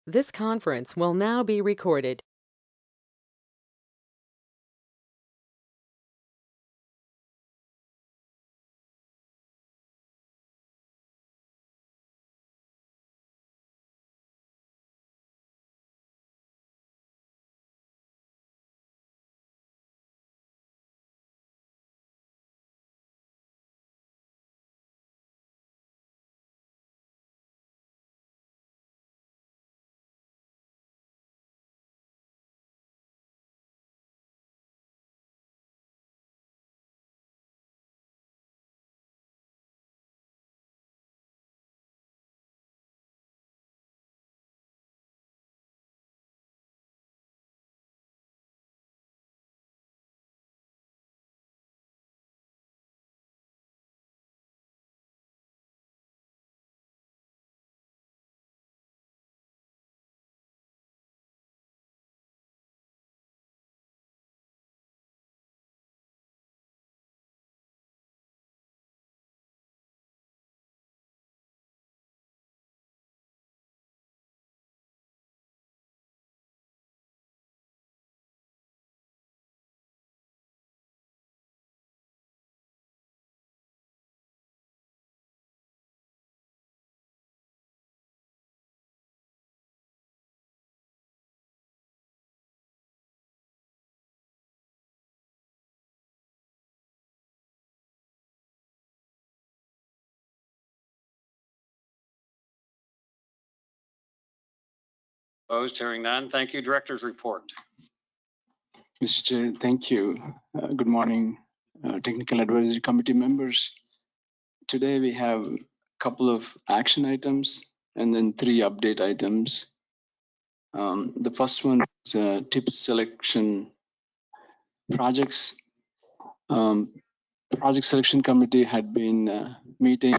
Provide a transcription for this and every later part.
This conference will now be recorded. Opposed, hearing none. Thank you. Director's report. Mr. Chair, thank you. Good morning, Technical Advisory Committee members. Today we have a couple of action items and then 3 update items. The first one is tip selection projects. Project selection committee had been meeting,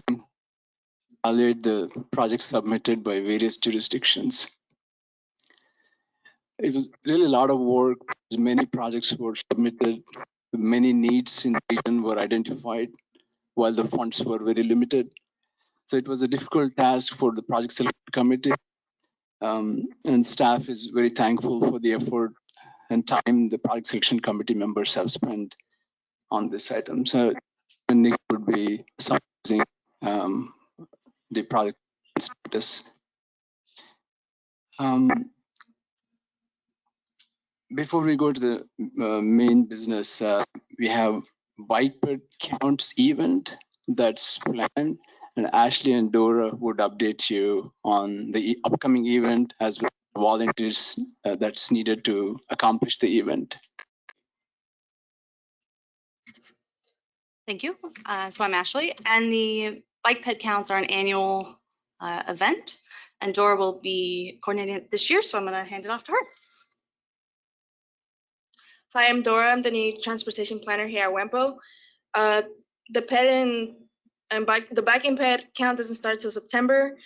evaluate the projects submitted by various jurisdictions. It was really a lot of work. Many projects were submitted. Many needs in the region were identified while the funds were very limited. So it was a difficult task for the project selection committee. And staff is very thankful for the effort and time the project selection committee members have spent on this item. So Nick would be summarizing the project status. Before we go to the main business, we have bike ped counts event that's planned, and Ashley and Dora would update you on the upcoming event as well as volunteers that's needed to accomplish the event. Thank you. So I'm Ashley, and the bike ped counts are an annual event, and Dora will be coordinating it this year, so I'm going to hand it off to her. Hi, I'm Dora. I'm the new transportation planner here at WAMPO. The ped and bike, the bike and ped count doesn't start till September,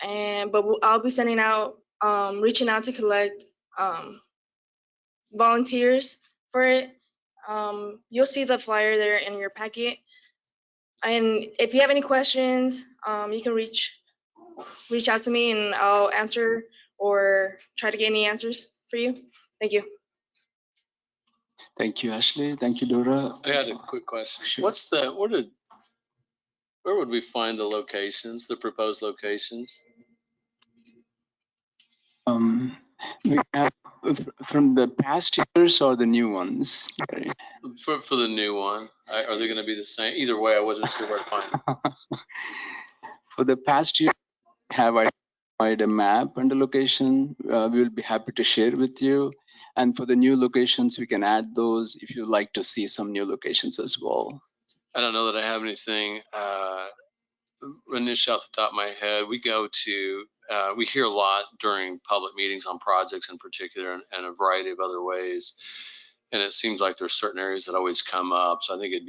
but I'll be sending out, reaching out to collect volunteers for it. You'll see the flyer there in your packet. And if you have any questions, you can reach out to me and I'll answer or try to get any answers for you. Thank you. Thank you, Ashley. Thank you, Dora. I had a quick question. Sure. Where would we find the locations, the proposed locations? We have from the past years or the new ones? For the new one, are they going to be the same? Either way, I wasn't sure where to find them. For the past year, we have identified a map and a location. We will be happy to share with you. And for the new locations, we can add those if you'd like to see some new locations as well. I don't know that I have anything initial off the top of my head. We hear a lot during public meetings on projects in particular and a variety of other ways. And it seems like there's certain areas that always come up. So I think it'd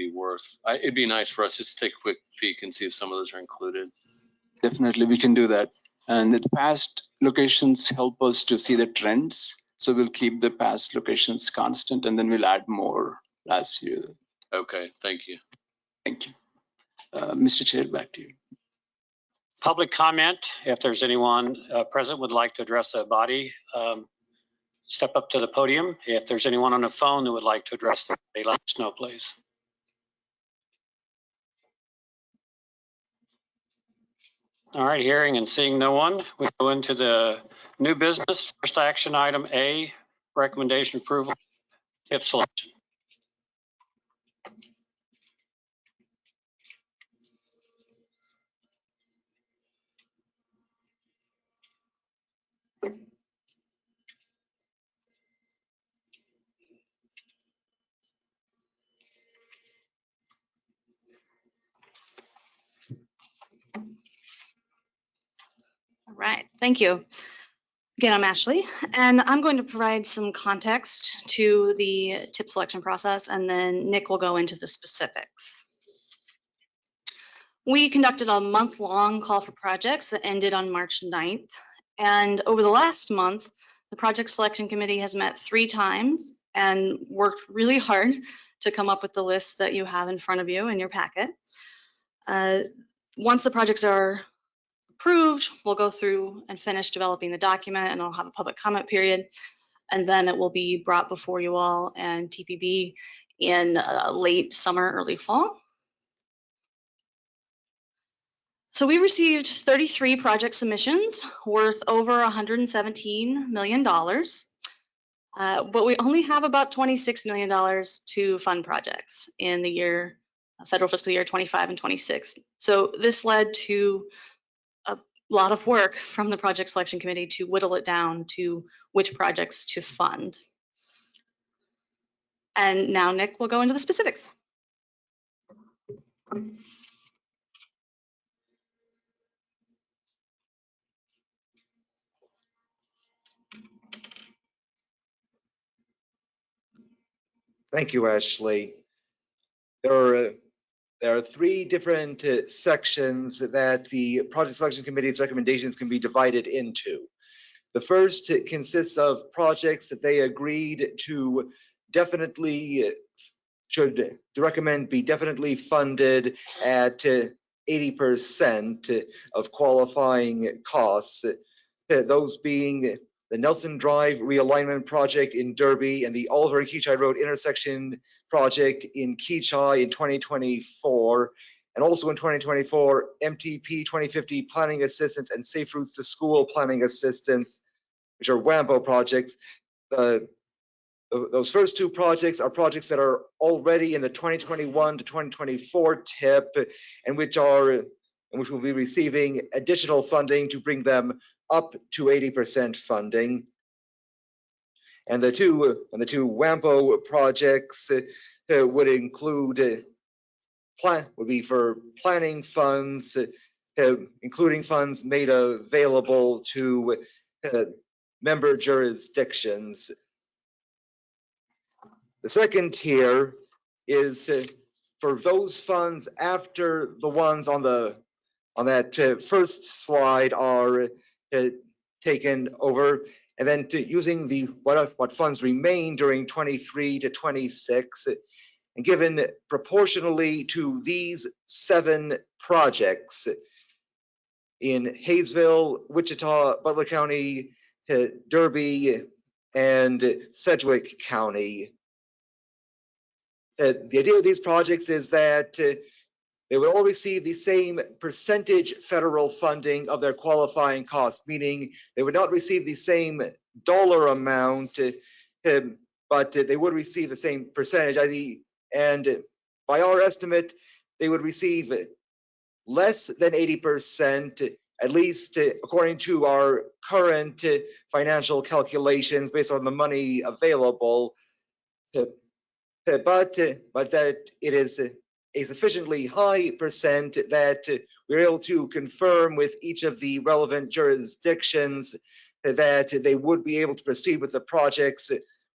be nice for us just to take a quick peek and see if some of those are included. Definitely, we can do that. And the past locations help us to see the trends. So we'll keep the past locations constant and then we'll add more last year. Okay, thank you. Thank you. Mr. Chair, back to you. Public comment, if there's anyone present would like to address the body, step up to the podium. If there's anyone on the phone that would like to address the body, let us know, please. All right, hearing and seeing no one, we go into the new business. First action item A, recommendation approval, tip selection. All right, thank you. Again, I'm Ashley, and I'm going to provide some context to the tip selection process, and then Nick will go into the specifics. We conducted a month-long call for projects that ended on March 9th, and over the last month, the project selection committee has met 3 times and worked really hard to come up with the list that you have in front of you in your packet. Once the projects are approved, we'll go through and finish developing the document, and I'll have a public comment period, and then it will be brought before you all and TPB in late summer, early fall. So we received 33 project submissions worth over $117 million, but we only have about $26 million to fund projects in the year, federal fiscal year 25 and 26. So this led to a lot of work from the project selection committee to whittle it down to which projects to fund. And now Nick will go into the specifics. Thank you, Ashley. There are 3 different sections that the project selection committee's recommendations can be divided into. The first consists of projects that they agreed to definitely should recommend be definitely funded at 80% of qualifying costs. Those being the Nelson Drive realignment project in Derby and the Oliver Keachai Road intersection project in Keachai in 2024. And also in 2024, MTP 2050 planning assistance and Safe Routes to School planning assistance, which are WAMPO projects. Those first 2 projects are projects that are already in the 2021 to 2024 TIP, and which will be receiving additional funding to bring them up to 80% funding. And the two WAMPO projects would include would be for planning funds, including funds made available to member jurisdictions. The second tier is for those funds after the ones on that first slide are taken over, and then using the what funds remain during 23 to 26, and given proportionally to these 7 projects in Hayesville, Wichita, Butler County, Derby, and Sedgwick County. The idea of these projects is that they would all receive the same percentage federal funding of their qualifying costs, meaning they would not receive the same dollar amount, but they would receive the same percentage. And by our estimate, they would receive less than 80%, at least according to our current financial calculations based on the money available. But that it is a sufficiently high percent that we're able to confirm with each of the relevant jurisdictions that they would be able to proceed with the projects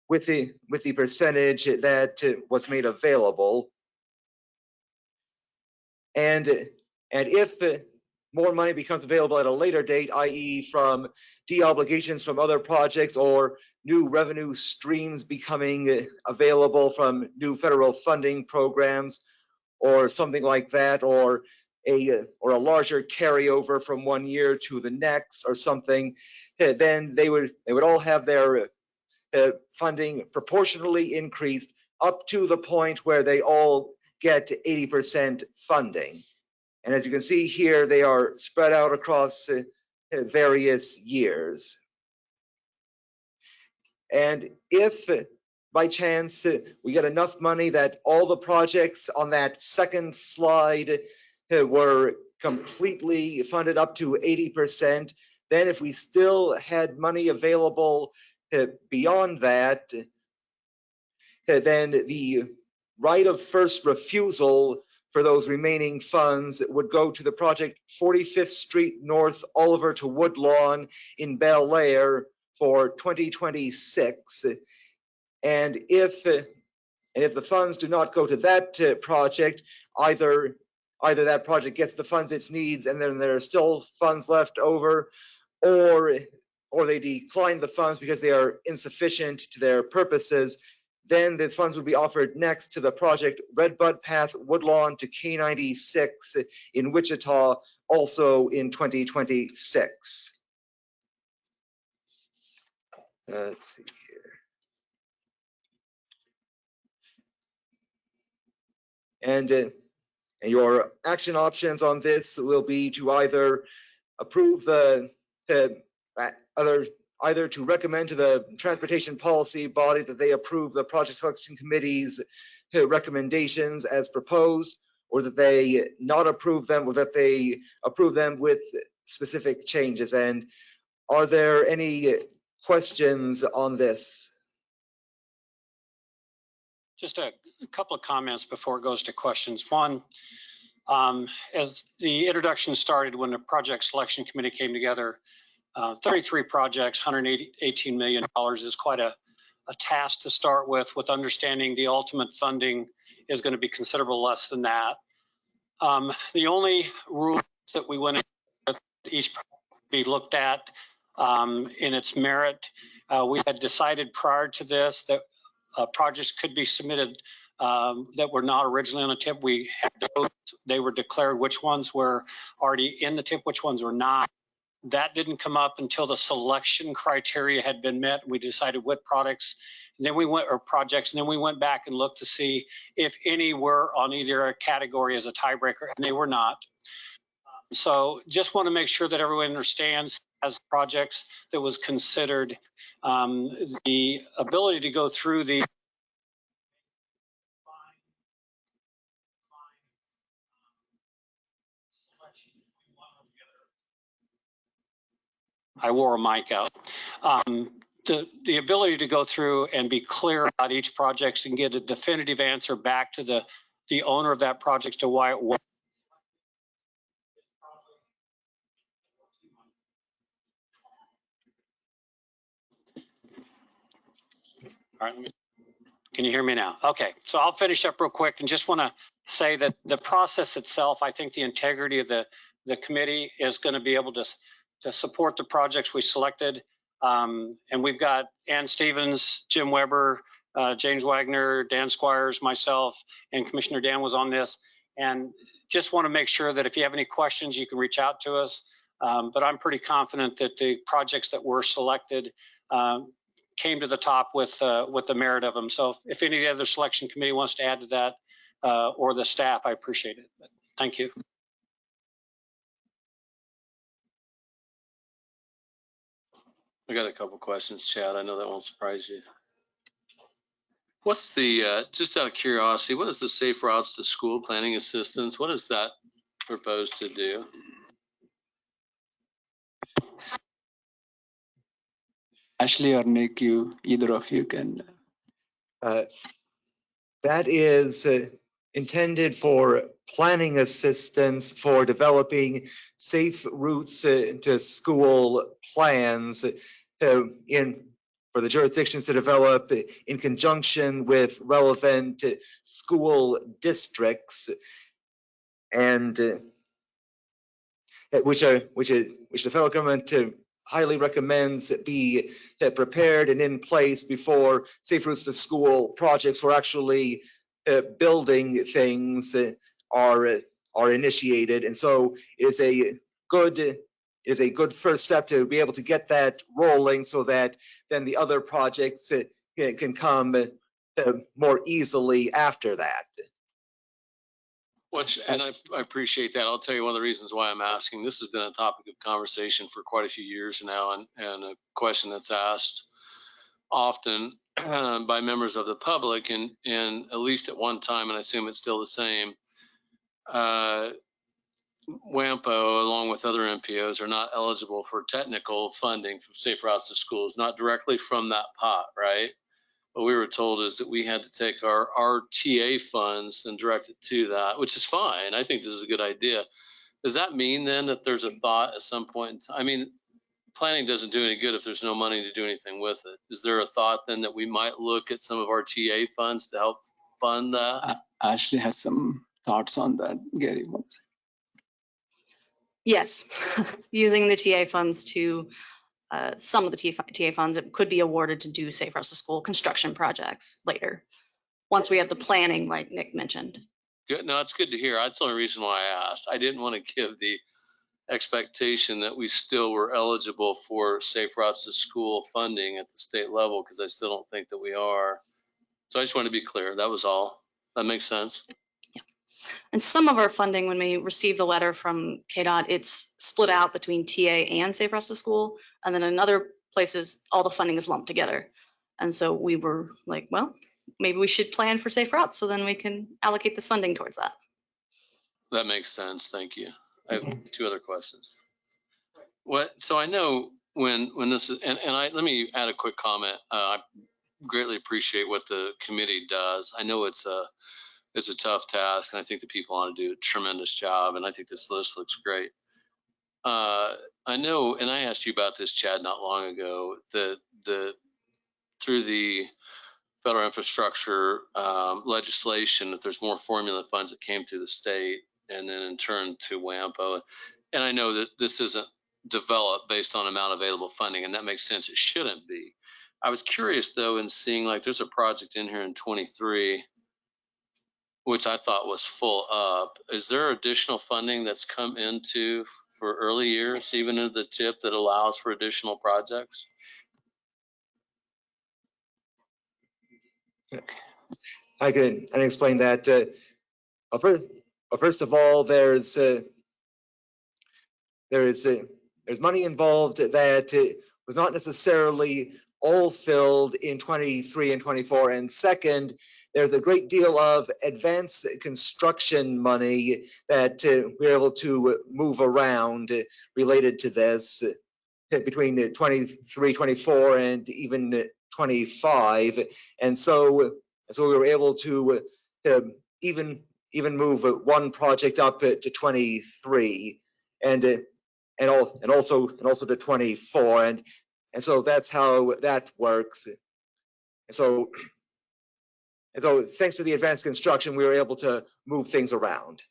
with the percentage that was made available. And if more money becomes available at a later date, i.e. from de-obligations from other projects or new revenue streams becoming available from new federal funding programs or something like that, or a larger carryover from one year to the next or something, then they would all have their funding proportionally increased up to the point where they all get 80% funding. And as you can see here, they are spread out across various years. And if by chance we get enough money that all the projects on that second slide were completely funded up to 80%, then if we still had money available beyond that, then the right of first refusal for those remaining funds would go to the project 45th Street North, Oliver to Woodlawn in Bel Air for 2026. And if the funds do not go to that project, either that project gets the funds it needs and then there are still funds left over, or they decline the funds because they are insufficient to their purposes, then the funds would be offered next to the project Redbud Path Woodlawn to K96 in Wichita, also in 2026. Let's see here. And your action options on this will be to either approve either to recommend to the transportation policy body that they approve the project selection committee's recommendations as proposed, or that they not approve them, or that they approve them with specific changes. And are there any questions on this? Just a couple of comments before it goes to questions. One, as the introduction started, when the project selection committee came together, 33 projects, $118 million is quite a task to start with understanding the ultimate funding is going to be considerably less than that. The only rules that we went with each be looked at in its merit. We had decided prior to this that projects could be submitted that were not originally on the tip. We had those, they were declared which ones were already in the tip, which ones were not. That didn't come up until the selection criteria had been met. We decided what products, and then we went, or projects, and then we went back and looked to see if any were on either a category as a tiebreaker, and they were not. So just want to make sure that everyone understands as projects that was considered the ability to go through the I wore a mic out. The ability to go through and be clear about each project and get a definitive answer back to the owner of that project to why it was. All right, can you hear me now? Okay, so I'll finish up real quick and just want to say that the process itself, I think the integrity of the committee is going to be able to support the projects we selected. And we've got Ann Stevens, Jim Weber, James Wagner, Dan Squires, myself, and Commissioner Dan was on this. And just want to make sure that if you have any questions, you can reach out to us. But I'm pretty confident that the projects that were selected came to the top with the merit of them. So if any of the other selection committee wants to add to that, or the staff, I appreciate it. But thank you. I got a couple questions, Chad. I know that won't surprise you. What's the, just out of curiosity, what is the Safe Routes to School Planning Assistance? What is that proposed to do? Ashley or Nick, either of you can. That is intended for planning assistance for developing safe routes to school plans for the jurisdictions to develop in conjunction with relevant school districts, and which the federal government highly recommends be prepared and in place before safe routes to school projects for actually building things are are initiated. And so it's a good first step to be able to get that rolling so that then the other projects can come more easily after that. And I appreciate that. I'll tell you one of the reasons why I'm asking. This has been a topic of conversation for quite a few years now, and a question that's asked often by members of the public, and at least at one time, and I assume it's still the same, WAMPO, along with other MPOs, are not eligible for technical funding for Safe Routes to Schools, not directly from that pot, right? What we were told is that we had to take our TA funds and direct it to that, which is fine. I think this is a good idea. Does that mean then that there's a thought at some point in time? I mean, planning doesn't do any good if there's no money to do anything with it. Is there a thought then that we might look at some of our TA funds to help fund that? Ashley has some thoughts on that, Gary. Yes, using the TA funds to, some of the TA funds, it could be awarded to do Safe Routes to School construction projects later, once we have the planning, like Nick mentioned. Good. No, it's good to hear. That's the only reason why I asked. I didn't want to give the expectation that we still were eligible for Safe Routes to School funding at the state level, because I still don't think that we are. So I just want to be clear. That was all. That makes sense. And some of our funding, when we receive the letter from KDOT, it's split out between TA and Safe Routes to School. And then in other places, all the funding is lumped together. And so we were like, well, maybe we should plan for Safe Routes so then we can allocate this funding towards that. That makes sense. Thank you. I have two other questions. So I know when this is, and let me add a quick comment. I greatly appreciate what the committee does. I know it's a tough task, and I think the people want to do a tremendous job, and I think this list looks great. I know, and I asked you about this, Chad, not long ago, through the federal infrastructure legislation, that there's more formula funds that came to the state and then in turn to WAMPO. And I know that this isn't developed based on amount of available funding, and that makes sense. It shouldn't be. I was curious though, in seeing like there's a project in here in 23, which I thought was full up. Is there additional funding that's come into for early years, even in the TIP, that allows for additional projects? I can explain that. First of all, there's money involved that was not necessarily all filled in 23 and 24. And second, there's a great deal of advanced construction money that we're able to move around related to this between 23, 24, and even 25. And so we were able to even move one project up to 23 and also to 24, and so that's how that works. And so thanks to the advanced construction, we were able to move things around.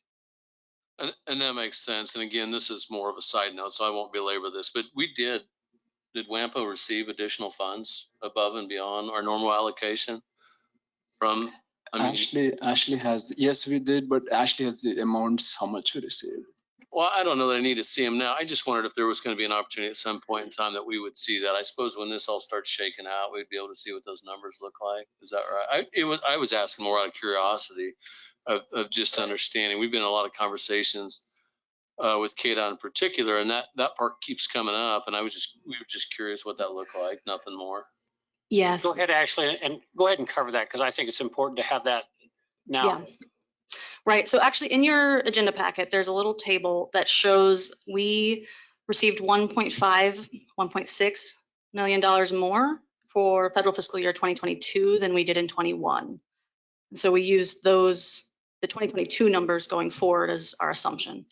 And that makes sense. And again, this is more of a side note, so I won't belabor this, but did WAMPO receive additional funds above and beyond our normal allocation from? Ashley has, yes, we did, but Ashley has the amounts, how much we received. Well, I don't know that I need to see them now. I just wondered if there was going to be an opportunity at some point in time that we would see that. I suppose when this all starts shaking out, we'd be able to see what those numbers look like. Is that right? I was asking more out of curiosity of just understanding. We've been in a lot of conversations with KDOT in particular, and that part keeps coming up. And we were just curious what that looked like. Nothing more. Yes. Go ahead, Ashley, and go ahead and cover that, because I think it's important to have that now. Yeah. Right. So actually in your agenda packet, there's a little table that shows we received $1.6 million more for federal fiscal year 2022 than we did in 21. And so we used the 2022 numbers going forward as our assumption.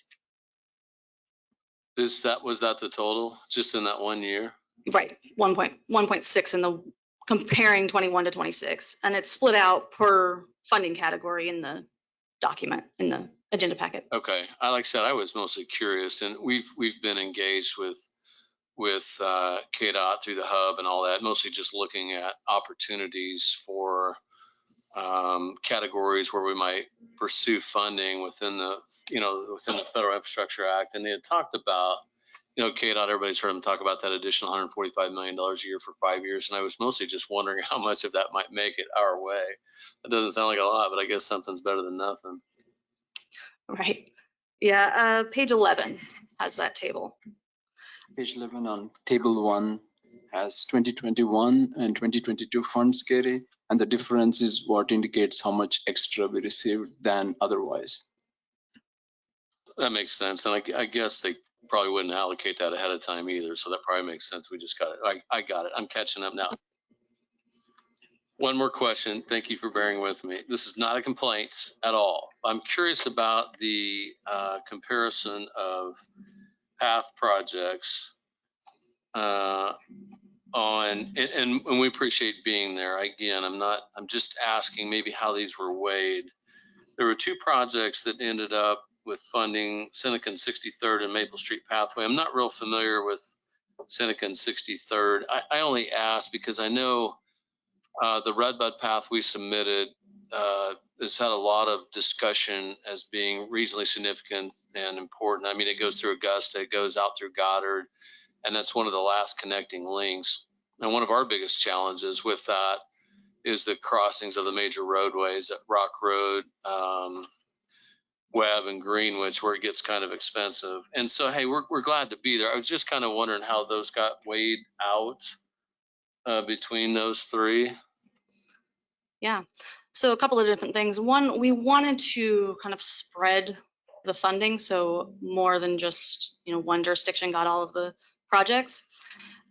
Was that the total just in that 1 year? Right. 1.6 in the comparing 21 to 26. And it's split out per funding category in the document in the agenda packet. Okay, like I said, I was mostly curious, and we've been engaged with KDOT through the hub and all that, mostly just looking at opportunities for categories where we might pursue funding within the, within the Federal Infrastructure Act. And they had talked about, KDOT, everybody's heard them talk about that additional $145 million a year for 5 years. And I was mostly just wondering how much of that might make it our way. It doesn't sound like a lot, but I guess something's better than nothing. Right. Yeah, page 11 has that table. Page 11 on table 1 has 2021 and 2022 funds, Gary, and the difference is what indicates how much extra we received than otherwise. That makes sense. And I guess they probably wouldn't allocate that ahead of time either. So that probably makes sense. We just got it. I got it. I'm catching up now. One more question. Thank you for bearing with me. This is not a complaint at all. I'm curious about the comparison of path projects and we appreciate being there. Again, I'm just asking maybe how these were weighed. There were 2 projects that ended up with funding, Seneca and 63rd and Maple Street Pathway. I'm not real familiar with Seneca and 63rd. I only asked because I know the Redbud Path we submitted has had a lot of discussion as being regionally significant and important. I mean, it goes through Augusta, it goes out through Goddard, and that's one of the last connecting links. And one of our biggest challenges with that is the crossings of the major roadways at Rock Road, Webb and Greenwich, where it gets kind of expensive. And so, hey, we're glad to be there. I was just kind of wondering how those got weighed out between those 3. Yeah. So a couple of different things. One, we wanted to kind of spread the funding, so more than just, one jurisdiction got all of the projects.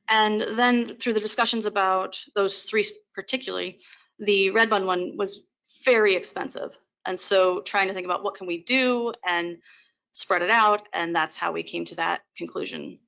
And then through the discussions about those 3 particularly, the Redbud one was very expensive. And so trying to think about what can we do and spread it out, and that's how we came to that conclusion.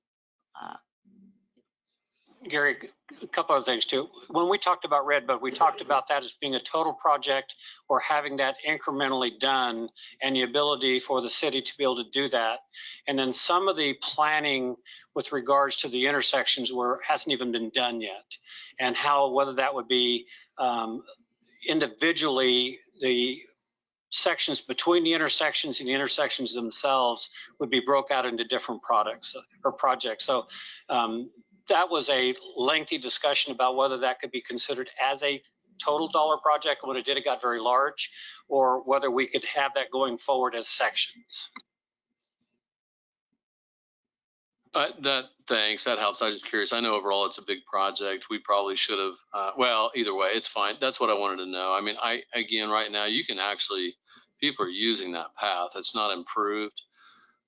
Gary, a couple of things too. When we talked about Redbud, we talked about that as being a total project or having that incrementally done and the ability for the city to be able to do that. And then some of the planning with regards to the intersections hasn't even been done yet, and whether that would be individually the sections between the intersections and the intersections themselves would be broke out into different products or projects. So that was a lengthy discussion about whether that could be considered as a total dollar project. When it did, it got very large, or whether we could have that going forward as sections. Thanks. That helps. I was just curious. I know overall it's a big project. We probably should have, well, either way, it's fine. That's what I wanted to know. I mean, again, right now you can actually, people are using that path. It's not improved,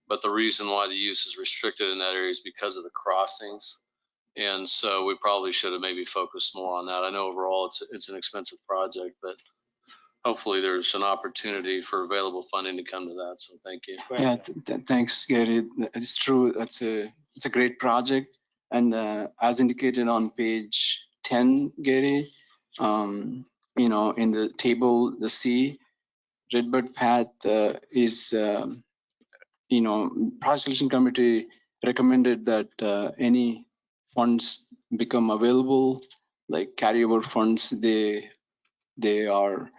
but the reason why the use is restricted in that area is because of the crossings. And so we probably should have maybe focused more on that. I know overall it's an expensive project, but hopefully there's an opportunity for available funding to come to that. So thank you. Yeah, thanks, Gary. It's true. It's a great project. And as indicated on page 10, Gary, in the table, the C, Redbud Path is, Project Selection Committee recommended that any funds become available, like carryover funds, they are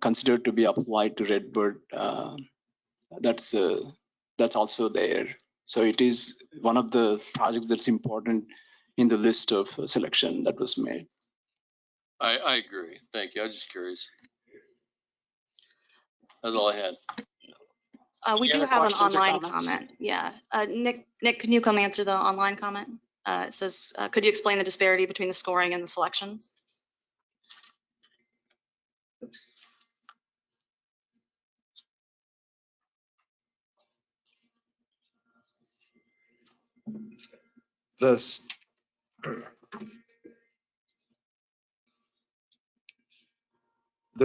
considered to be applied to Redbud. That's also there. So it is one of the projects that's important in the list of selection that was made. I agree. Thank you. I was just curious. That's all I had. We Any do other have an questions or online comments? comment. Yeah. Nick, can you come answer the online comment? It says, could you explain the disparity between the scoring and the selections? Oops. The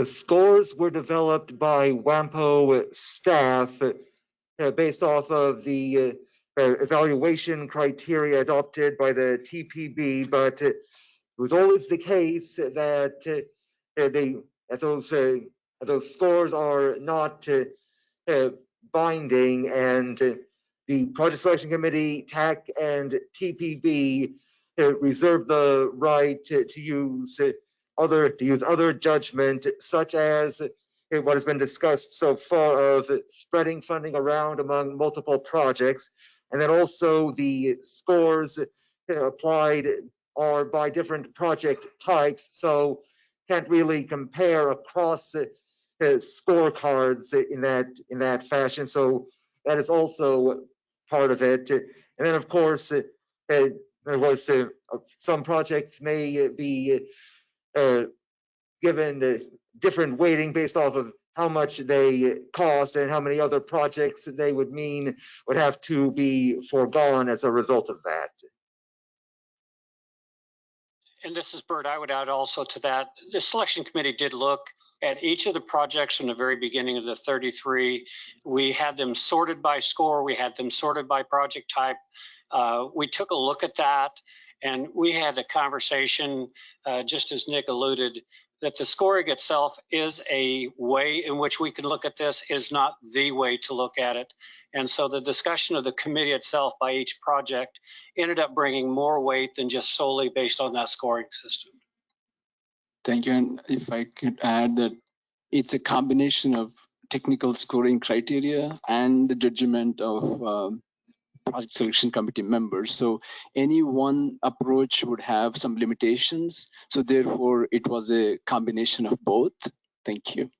scores were developed by WAMPO staff based off of the evaluation criteria adopted by the TPB, but it was always the case that those scores are not binding, and the Project Selection Committee, TAC, and TPB reserve the right to use other judgment, such as what has been discussed so far of spreading funding around among multiple projects, and then also the scores applied are by different project types, so can't really compare across scorecards in that fashion. So that is also part of it. And then, of course, some projects may be given different weighting based off of how much they cost and how many other projects they would mean would have to be foregone as a result of that. And this is Bert. I would add also to that, the selection committee did look at each of the projects from the very beginning of the 33. We had them sorted by score. We had them sorted by project type. We took a look at that, and we had a conversation, just as Nick alluded, that the scoring itself is a way in which we can look at this, is not the way to look at it. And so the discussion of the committee itself by each project ended up bringing more weight than just solely based on that scoring system. Thank you. And if I could add that it's a combination of technical scoring criteria and the judgment of project selection committee members. So any one approach would have some limitations. So therefore, it was a combination of both. Thank you.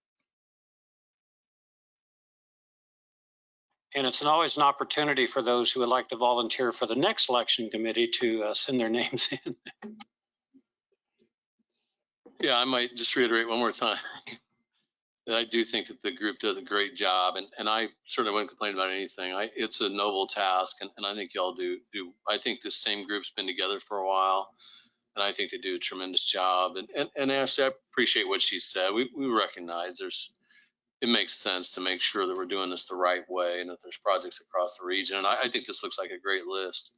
And it's always an opportunity for those who would like to volunteer for the next selection committee to send their names in. Yeah, I might just reiterate one more time that I do think that the group does a great job, and I certainly wouldn't complain about anything. It's a noble task, and I think y'all do. I think this same group's been together for a while, and I think they do a tremendous job. And Ashley, I appreciate what she said. We recognize it makes sense to make sure that we're doing this the right way, and that there's projects across the region. And I think this looks like a great list.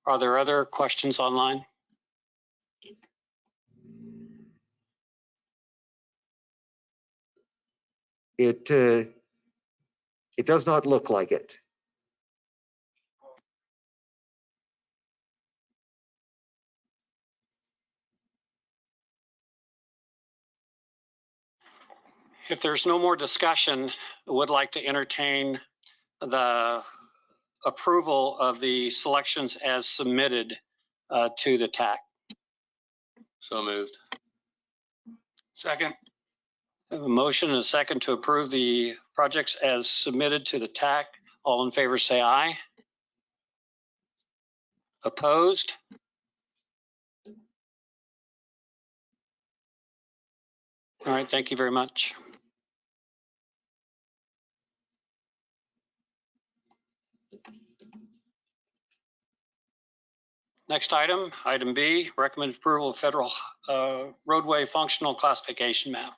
Are there other questions online? It does not look like it. If there's no more discussion, I would like to entertain the approval of the selections as submitted to the TAC. So moved. Second. I have a motion and a second to approve the projects as submitted to the TAC. All in favor say aye. Opposed? All right, thank you very much. Next item, item B, recommended approval of federal roadway functional classification map.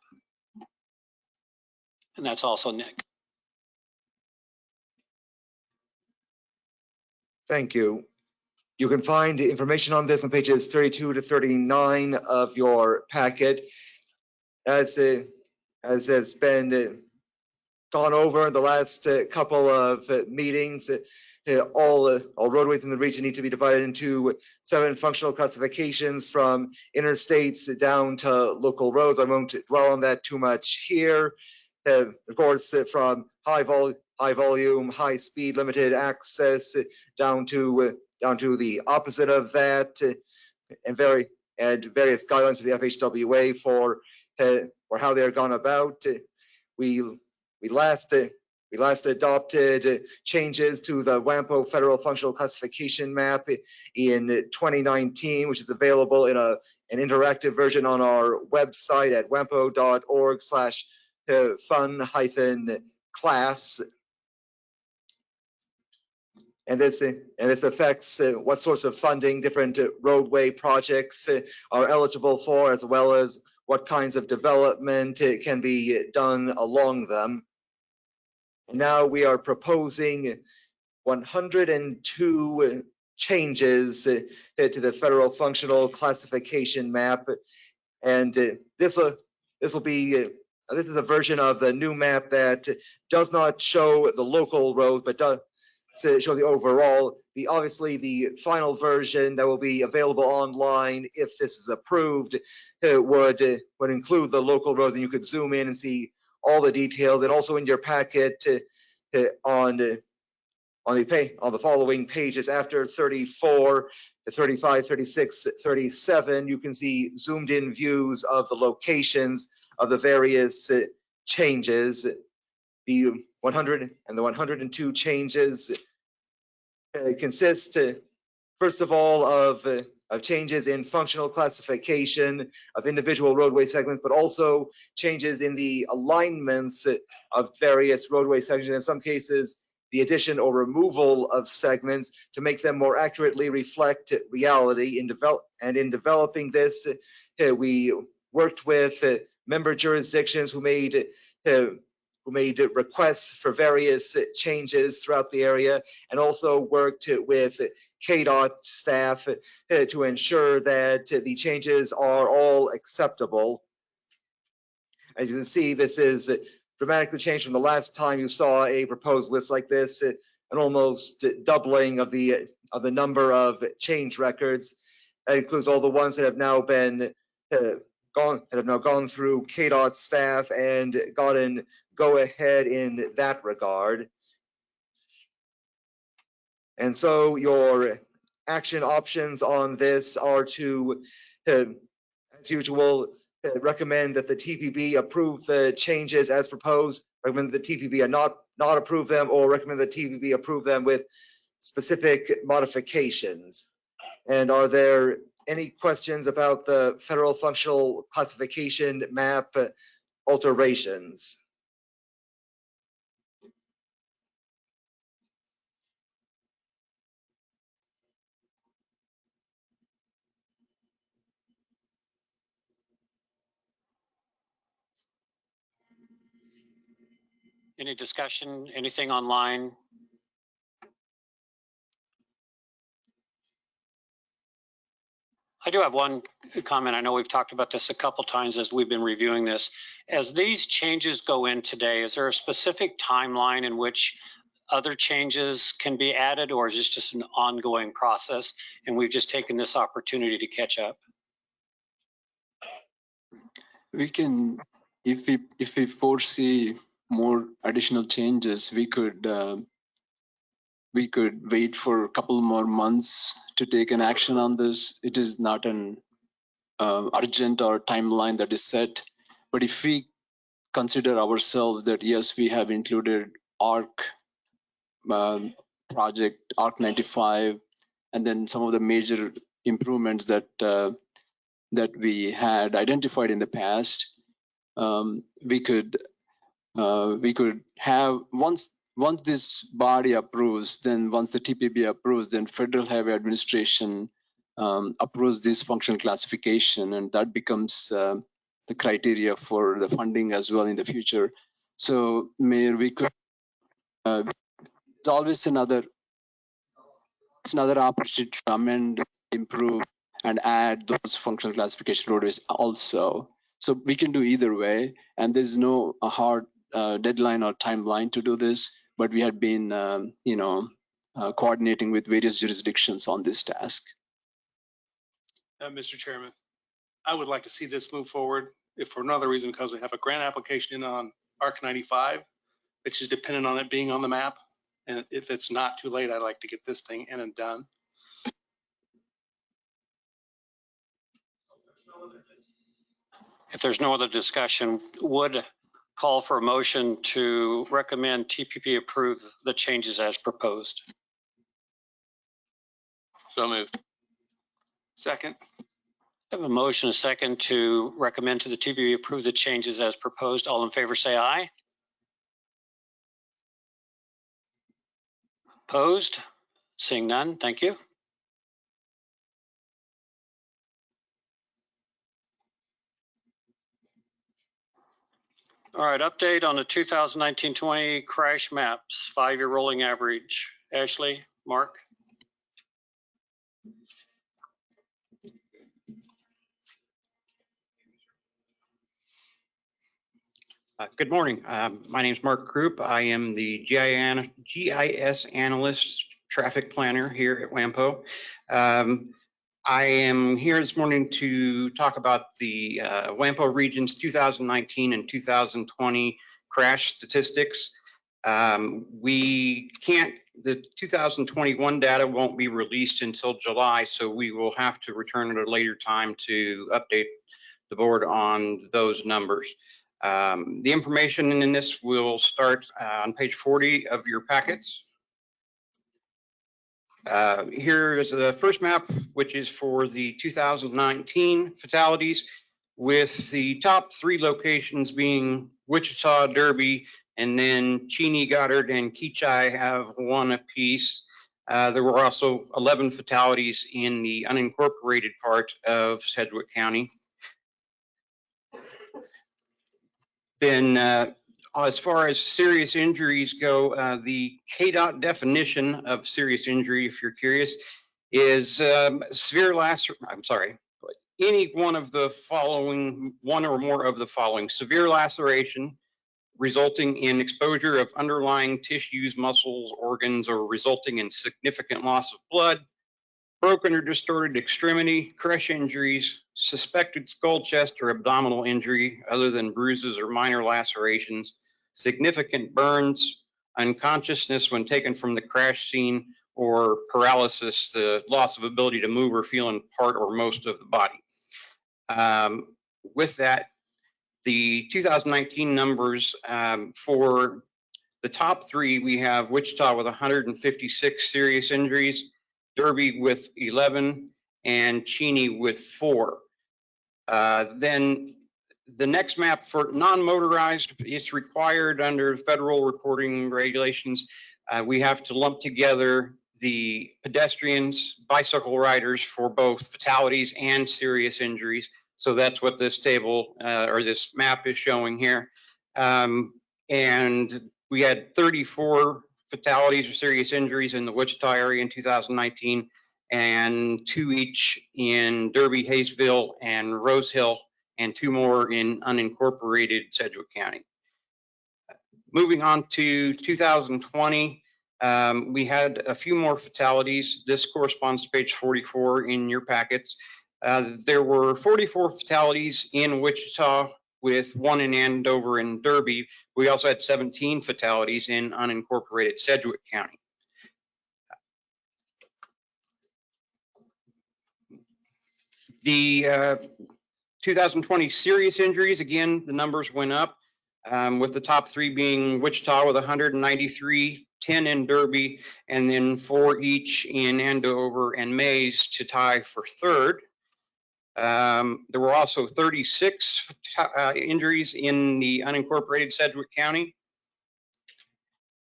And that's also Nick. Thank you. You can find information on this on pages 32 to 39 of your packet. As has been gone over in the last couple of meetings, all roadways in the region need to be divided into 7 functional classifications, from interstates down to local roads. I won't dwell on that too much here. Of course, from high volume, high speed, limited access down to the opposite of that, and various guidelines for the FHWA for how they're gone about. We last adopted changes to the WAMPO Federal Functional Classification Map in 2019, which is available in an interactive version on our website at wampo.org/fun-class. And this affects what sorts of funding different roadway projects are eligible for, as well as what kinds of development can be done along them. And now we are proposing 102 changes to the federal functional classification map, and this is a version of the new map that does not show the local roads, but to show the overall. Obviously the final version that will be available online, if this is approved, would include the local roads, and you could zoom in and see all the details. And also in your packet on the following pages after 34 to 35, 36, 37, you can see zoomed in views of the locations of the various changes. The 100 and the 102 changes consist, first of all, of changes in functional classification of individual roadway segments, but also changes in the alignments of various roadway sections. In some cases, the addition or removal of segments to make them more accurately reflect reality. In developing this, we worked with member jurisdictions who made requests for various changes throughout the area, and also worked with KDOT staff to ensure that the changes are all acceptable. As you can see, this is dramatically changed from the last time you saw a proposed list like this, an almost doubling of the number of change records. That includes all the ones that have now been gone through KDOT staff and gotten go ahead in that regard. And so your action options on this are to, as usual, recommend that the TPB approve the changes as proposed, recommend the TPB not approve them, or recommend the TPB approve them with specific modifications. And are there any questions about the federal functional classification map alterations? Any discussion, anything online? I do have one comment. I know we've talked about this a couple times as we've been reviewing this. As these changes go in today, is there a specific timeline in which other changes can be added, or is this just an ongoing process and we've just taken this opportunity to catch up? We can, if we foresee more additional changes, we could wait for a couple more months to take an action on this. It is not an urgent or timeline that is set, but if we consider ourselves that yes, we have included ARC project, ARC 95, and then some of the major improvements that we had identified in the past, we could have, once this body approves, then once the TPB approves, then Federal Highway Administration approves this functional classification, and that becomes the criteria for the funding as well in the future. So, Mayor, we could, it's always another opportunity to amend, improve, and add those functional classification roadways also. So we can do either way, and there's no hard deadline or timeline to do this, but we had been, coordinating with various jurisdictions on this task. Mr. Chairman, I would like to see this move forward, if for another reason, because we have a grant application in on ARC 95, which is dependent on it being on the map. And if it's not too late, I'd like to get this thing in and done. If there's no other discussion, would call for a motion to recommend TPP approve the changes as proposed. So moved. Second. I have a motion, a second, to recommend to the TPP approve the changes as proposed. All in favor say aye. Opposed? Seeing none, thank you. All right, update on the 2019-20 crash maps, 5-year rolling average. Ashley, Mark. Good morning. My name is Mark Krupp. I am the GIS analyst traffic planner here at WAMPO. I am here this morning to talk about the WAMPO region's 2019 and 2020 crash statistics. The 2021 data won't be released until July, so we will have to return at a later time to update the board on those numbers. The information in this will start on page 40 of your packets. Here is the first map, which is for the 2019 fatalities, with the top 3 locations being Wichita, Derby, and then Cheney, Goddard, and Keachai have 1 apiece. There were also 11 fatalities in the unincorporated part of Sedgwick County. Then as far as serious injuries go, the KDOT definition of serious injury, if you're curious, is any one or more of the following: severe laceration resulting in exposure of underlying tissues, muscles, organs, or resulting in significant loss of blood, broken or distorted extremity, crush injuries, suspected skull, chest, or abdominal injury other than bruises or minor lacerations, significant burns, unconsciousness when taken from the crash scene, or paralysis, the loss of ability to move or feel in part or most of the body. With that, the 2019 numbers for the top 3, we have Wichita with 156 serious injuries, Derby with 11, and Cheney with 4. Then the next map for non-motorized, it's required under federal reporting regulations. We have to lump together the pedestrians, bicycle riders for both fatalities and serious injuries. So that's what this table or this map is showing here. And we had 34 fatalities or serious injuries in the Wichita area in 2019, and 2 each in Derby, Hayesville, and Rose Hill, and 2 more in unincorporated Sedgwick County. Moving on to 2020, we had a few more fatalities. This corresponds to page 44 in your packets. There were 44 fatalities in Wichita, with 1 in Andover and Derby. We also had 17 fatalities in unincorporated Sedgwick County. The 2020 serious injuries, again, the numbers went up, with the top 3 being Wichita with 193, 10 in Derby, and then 4 each in Andover and Mays to tie for 3rd. There were also 36 injuries in the unincorporated Sedgwick County.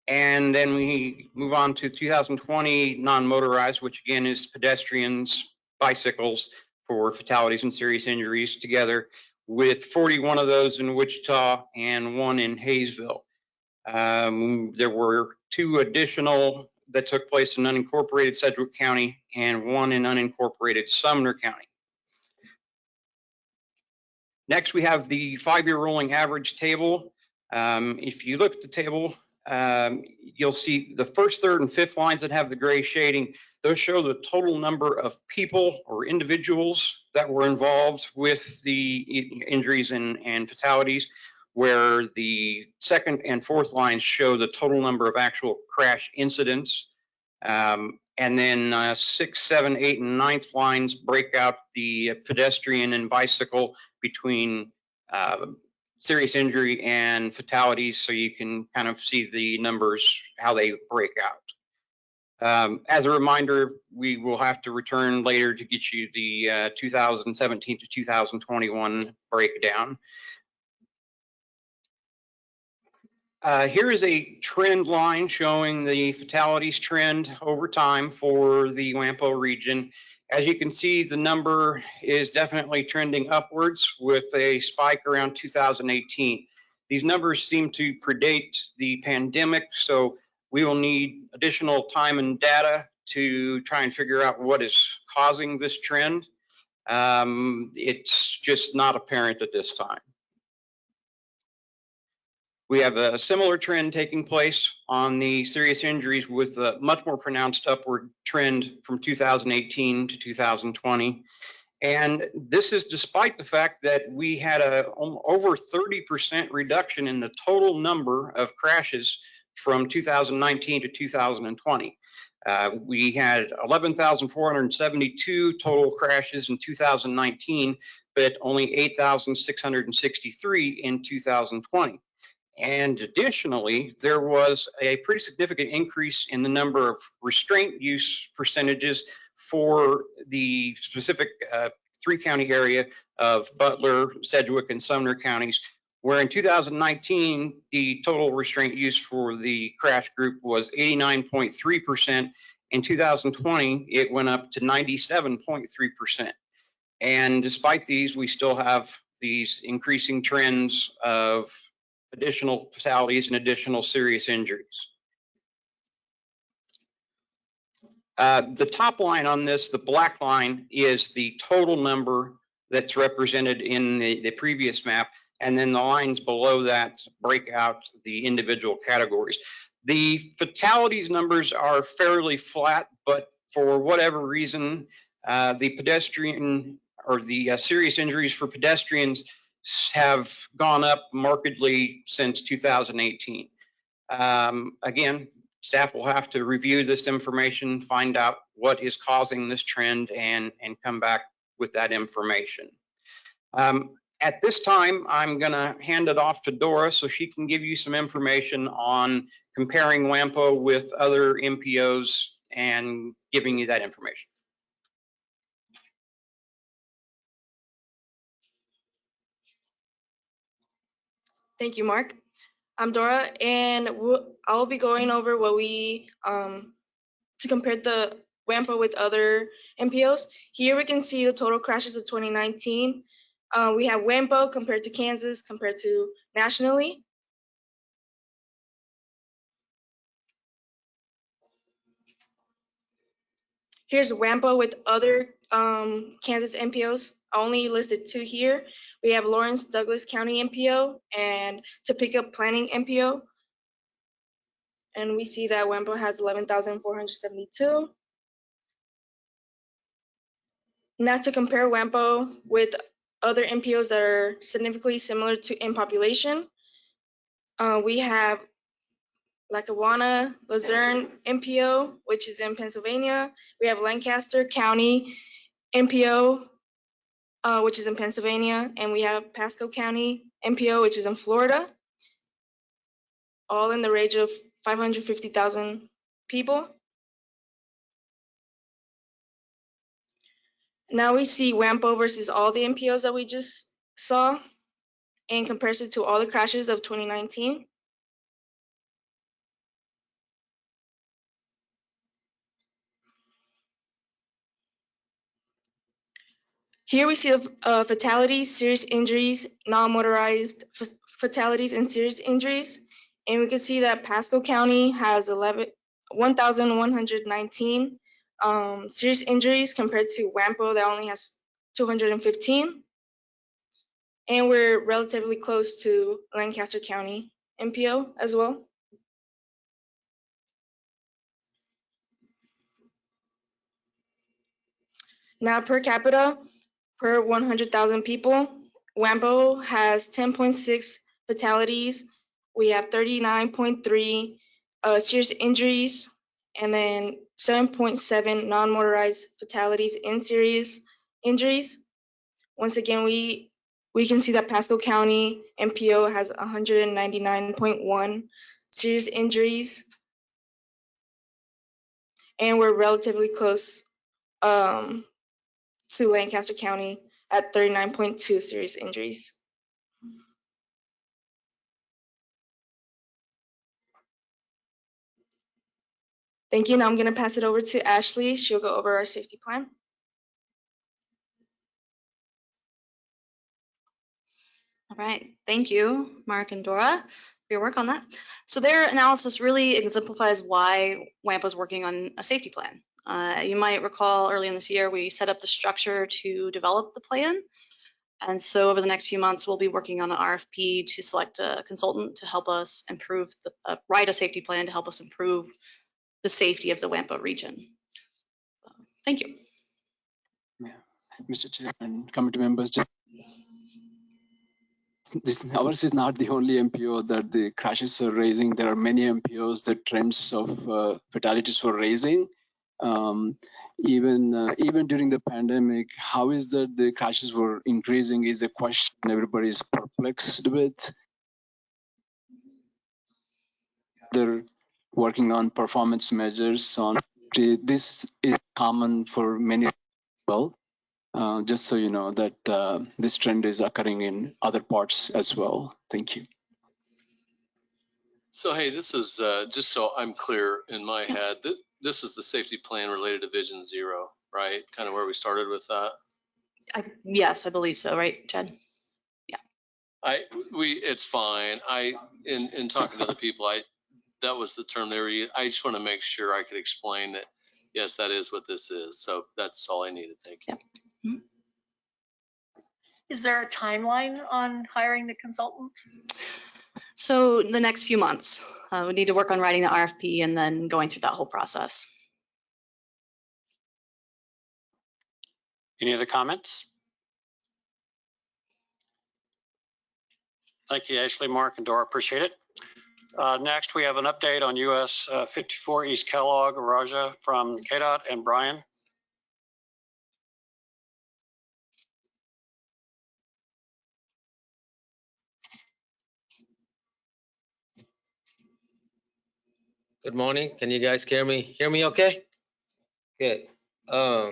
And then we move on to 2020 non-motorized, which again is pedestrians, bicycles for fatalities and serious injuries together, with 41 of those in Wichita and 1 in Hayesville. There were 2 additional that took place in unincorporated Sedgwick County and 1 in unincorporated Sumner County. Next, we have the 5-year rolling average table. If you look at the table, you'll see the first, third, and fifth lines that have the gray shading. Those show the total number of people or individuals that were involved with the injuries and fatalities, where the second and fourth lines show the total number of actual crash incidents. And then 6, 7, 8, and 9th lines break out the pedestrian and bicycle between serious injury and fatalities, so you can kind of see the numbers, how they break out. As a reminder, we will have to return later to get you the 2017 to 2021 breakdown. Here is a trend line showing the fatalities trend over time for the WAMPO region. As you can see, the number is definitely trending upwards with a spike around 2018. These numbers seem to predate the pandemic, so we will need additional time and data to try and figure out what is causing this trend. It's just not apparent at this time. We have a similar trend taking place on the serious injuries with a much more pronounced upward trend from 2018 to 2020. And this is despite the fact that we had a over 30% reduction in the total number of crashes from 2019 to 2020. We had 11,472 total crashes in 2019, but only 8,663 in 2020. And additionally, there was a pretty significant increase in the number of restraint use percentages for the specific 3-county area of Butler, Sedgwick, and Sumner counties, where in 2019, the total restraint use for the crash group was 89.3%. In 2020, it went up to 97.3%. And despite these, we still have these increasing trends of additional fatalities and additional serious injuries. The top line on this, the black line, is the total number that's represented in the previous map, and then the lines below that break out the individual categories. The fatalities numbers are fairly flat, but for whatever reason, the pedestrian or the serious injuries for pedestrians have gone up markedly since 2018. Again, staff will have to review this information, find out what is causing this trend, and come back with that information. At this time, I'm going to hand it off to Dora so she can give you some information on comparing WAMPO with other MPOs and giving you that information. Thank you, Mark. I'm Dora, and I'll be going over what we to compare the WAMPO with other MPOs. Here we can see the total crashes of 2019. We have WAMPO compared to Kansas, compared to nationally. Here's WAMPO with other Kansas MPOs. I only listed 2 here. We have Lawrence Douglas County MPO and Topeka Planning MPO. And we see that WAMPO has 11,472. Now to compare WAMPO with other MPOs that are significantly similar to in population, we have Lackawanna Luzerne MPO, which is in Pennsylvania. We have Lancaster County MPO, which is in Pennsylvania, and we have Pasco County MPO, which is in Florida, all in the range of 550,000 people. Now we see WAMPO versus all the MPOs that we just saw in comparison to all the crashes of 2019. Here we see fatalities, serious injuries, non-motorized fatalities, and serious injuries. And we can see that Pasco County has 1,119 serious injuries compared to WAMPO that only has 215. And we're relatively close to Lancaster County MPO as well. Now per capita, per 100,000 people, WAMPO has 10.6 fatalities. We have 39.3 serious injuries, and then 7.7 non-motorized fatalities in serious injuries. Once again, we can see that Pasco County MPO has 199.1 serious injuries, and we're relatively close to Lancaster County at 39.2 serious injuries. Thank you. Now I'm going to pass it over to Ashley. She'll go over our safety plan. All right, thank you, Mark and Dora, for your work on that. So their analysis really exemplifies why WAMPO is working on a safety plan. You might recall early in this year, we set up the structure to develop the plan. And so over the next few months, we'll be working on an RFP to select a consultant to help us improve, write a safety plan to help us improve the safety of the WAMPO region. Thank you. Yeah. Mr. Chair and committee members, ours is not the only MPO that the crashes are raising. There are many MPOs that trends of fatalities were raising. Even during the pandemic, how is that the crashes were increasing is a question everybody is perplexed with. They're working on performance measures on this is common for many as well. Just so you know that this trend is occurring in other parts as well. Thank you. So, hey, this is just so I'm clear in my head, this is the safety plan related to Vision Zero, right? Kind of where we started with that. Yes, I believe so, right, Chad? It's fine. In talking to other people, that was the term they were using. I just want to make sure I could explain that, yes, that is what this is. So that's all I needed. Thank you. Yeah. Mm-hmm. Is there a timeline on hiring the consultant? So the next few months, we need to work on writing the RFP and then going through that whole process. Any other comments? Thank you, Ashley, Mark, and Dora. Appreciate it. Next, we have an update on US 54 East Kellogg, Raja from KDOT, and Brian. Good morning. Can you guys hear me? Hear me okay? Good. All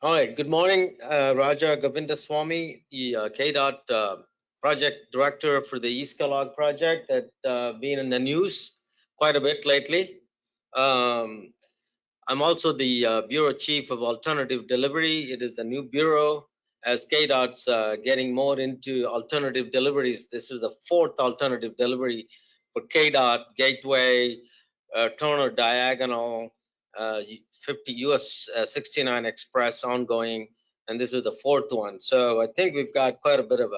right. Good morning, Raja Govindaswamy, the KDOT project director for the East Kellogg project that been in the news quite a bit lately. I'm also the bureau chief of alternative delivery. It is a new bureau as KDOT's getting more into alternative deliveries. This is the fourth alternative delivery for KDOT, Gateway, Turner Diagonal, 50 US 69 Express ongoing, and this is the fourth one. So I think we've got quite a bit of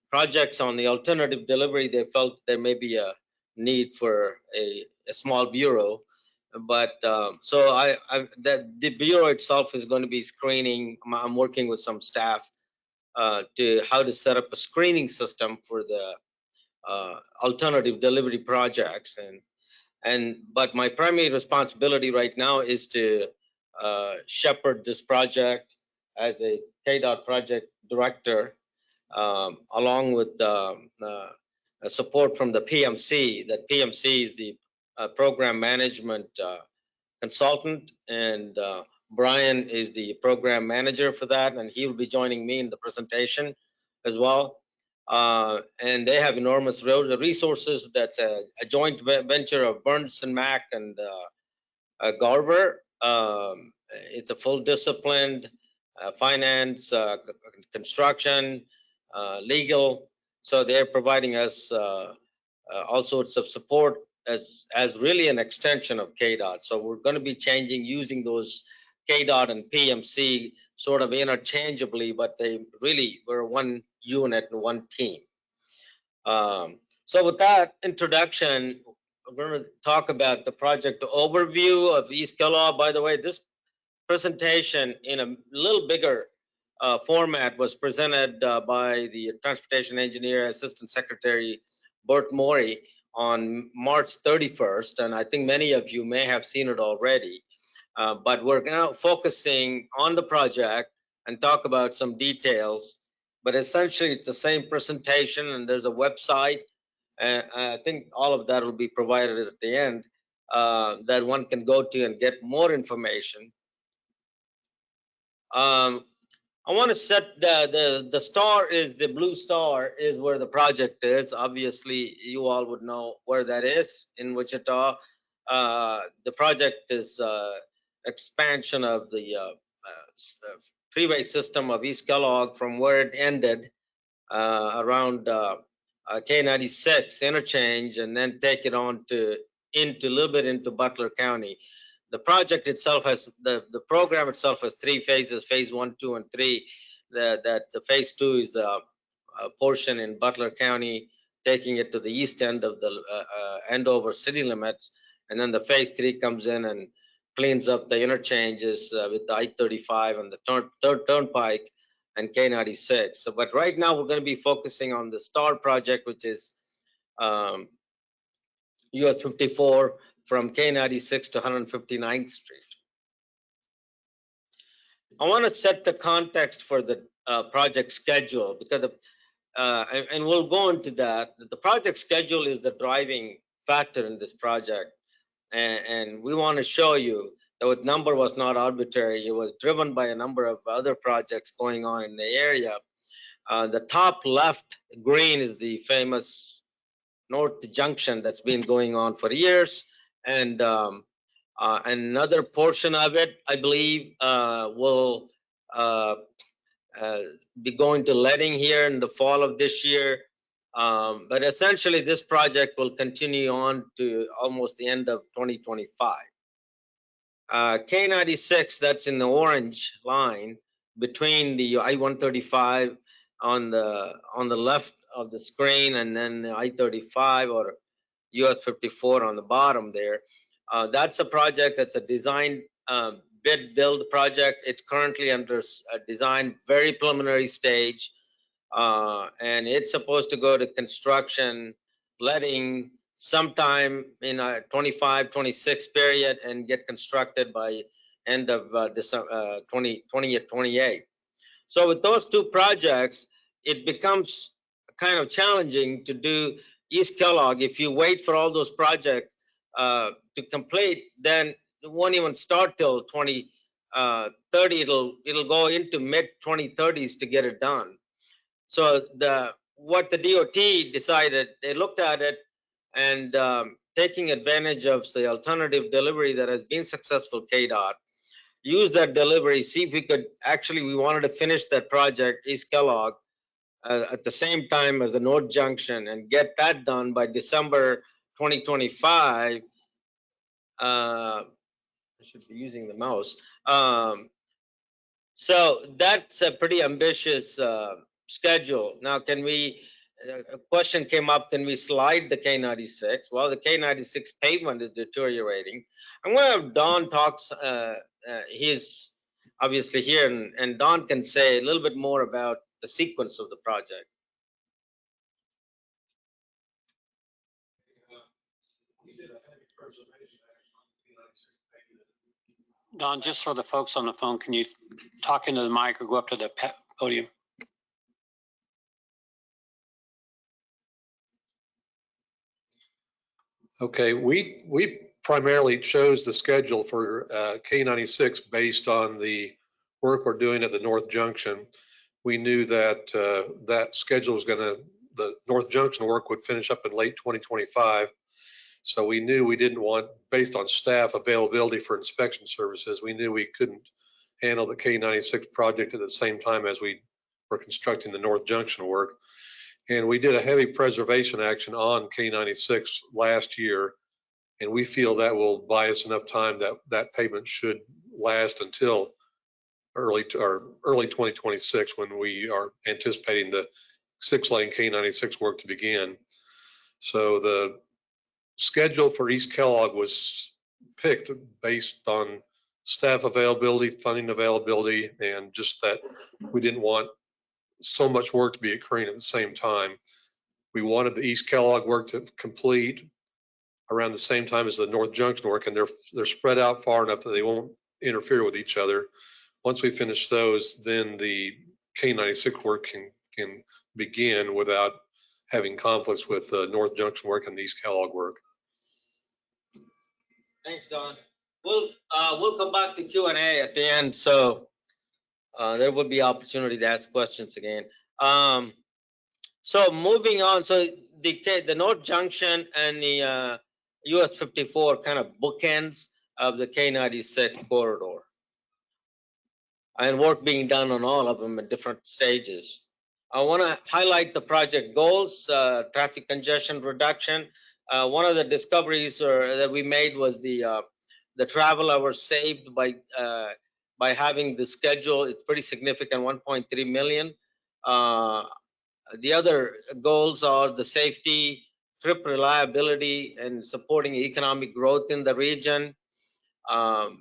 projects on the alternative delivery. They felt there may be a need for a small bureau. But so the bureau itself is going to be screening. I'm working with some staff to how to set up a screening system for the alternative delivery projects. But my primary responsibility right now is to shepherd this project as a KDOT project director, along with support from the PMC. That PMC is the program management consultant, and Brian is the program manager for that, and he will be joining me in the presentation as well. And they have enormous resources. That's a joint venture of Burns and Mack and Garver. It's a full disciplined finance, construction, legal. So they're providing us all sorts of support as really an extension of KDOT. So we're going to be using those KDOT and PMC sort of interchangeably, but they really were one unit and one team. So with that introduction, we're going to talk about the project overview of East Kellogg. By the way, this presentation in a little bigger format was presented by the Transportation Engineer Assistant Secretary Bert Morey on March 31st, and I think many of you may have seen it already. But we're now focusing on the project and talk about some details. But essentially, it's the same presentation, and there's a website, and I think all of that will be provided at the end that one can go to and get more information. I want to set the star is the blue star is where the project is. Obviously, you all would know where that is in Wichita. The project is expansion of the freeway system of East Kellogg from where it ended around K96 interchange, and then take it on into a little bit into Butler County. The project itself has, the program itself has 3 phases, phase 1, 2, and 3. The phase 2 is a portion in Butler County, taking it to the east end of the Andover city limits. And then the phase 3 comes in and cleans up the interchanges with the I-35 and the third turnpike and K-96. So, but right now we're going to be focusing on the STAR project, which is US 54 from K-96 to 159th Street. I want to set the context for the project schedule, because and we'll go into that. The project schedule is the driving factor in this project, and we want to show you that the number was not arbitrary. It was driven by a number of other projects going on in the area. The top left green is the famous North Junction that's been going on for years, and another portion of it, I believe, will be going to letting here in the fall of this year. But essentially, this project will continue on to almost the end of 2025. K-96, that's in the orange line between the I-135 on the left of the screen, and then the I-35 or US 54 on the bottom there. That's a project that's a design bid build project. It's currently under a design, very preliminary stage, and it's supposed to go to construction letting sometime in a 25-26 period and get constructed by end of December 2028. So with those two projects, it becomes kind of challenging to do East Kellogg. If you wait for all those projects to complete, then it won't even start till 2030. It'll go into mid 2030s to get it done. So what the DOT decided, they looked at it and taking advantage of the alternative delivery that has been successful, KDOT, use that delivery, see if we could actually, we wanted to finish that project, East Kellogg, at the same time as the North Junction, and get that done by December 2025. I should be using the mouse. So that's a pretty ambitious schedule. Now, can we, a question came up, can we slide the K-96? Well, the K-96 pavement is deteriorating. I'm going to have Don talk, he's obviously here, and Don can say a little bit more about the sequence of the project. Don, just for the folks on the phone, can you talk into the mic or go up to the podium? Okay, we primarily chose the schedule for K-96 based on the work we're doing at the North Junction. We knew that that schedule was the North Junction work would finish up in late 2025. So we knew we didn't want, based on staff availability for inspection services, we knew we couldn't handle the K-96 project at the same time as we were constructing the North Junction work. And we did a heavy preservation action on K-96 last year, and we feel that will buy us enough time that that pavement should last until early 2026, when we are anticipating the 6-lane K-96 work to begin. So the schedule for East Kellogg was picked based on staff availability, funding availability, and just that we didn't want so much work to be occurring at the same time. We wanted the East Kellogg work to complete around the same time as the North Junction work, and they're spread out far enough that they won't interfere with each other. Once we finish those, then the K-96 work can begin without having conflicts with North Junction work and the East Kellogg work. Thanks, Don. We'll come back to Q&A at the end, so there will be opportunity to ask questions again. So moving on, so the North Junction and the US 54 kind of bookends of the K-96 corridor, and work being done on all of them at different stages. I want to highlight the project goals, traffic congestion reduction. One of the discoveries that we made was the the travel hours saved by having the schedule, it's pretty significant, 1.3 million. The other goals are the safety, trip reliability, and supporting economic growth in the region, and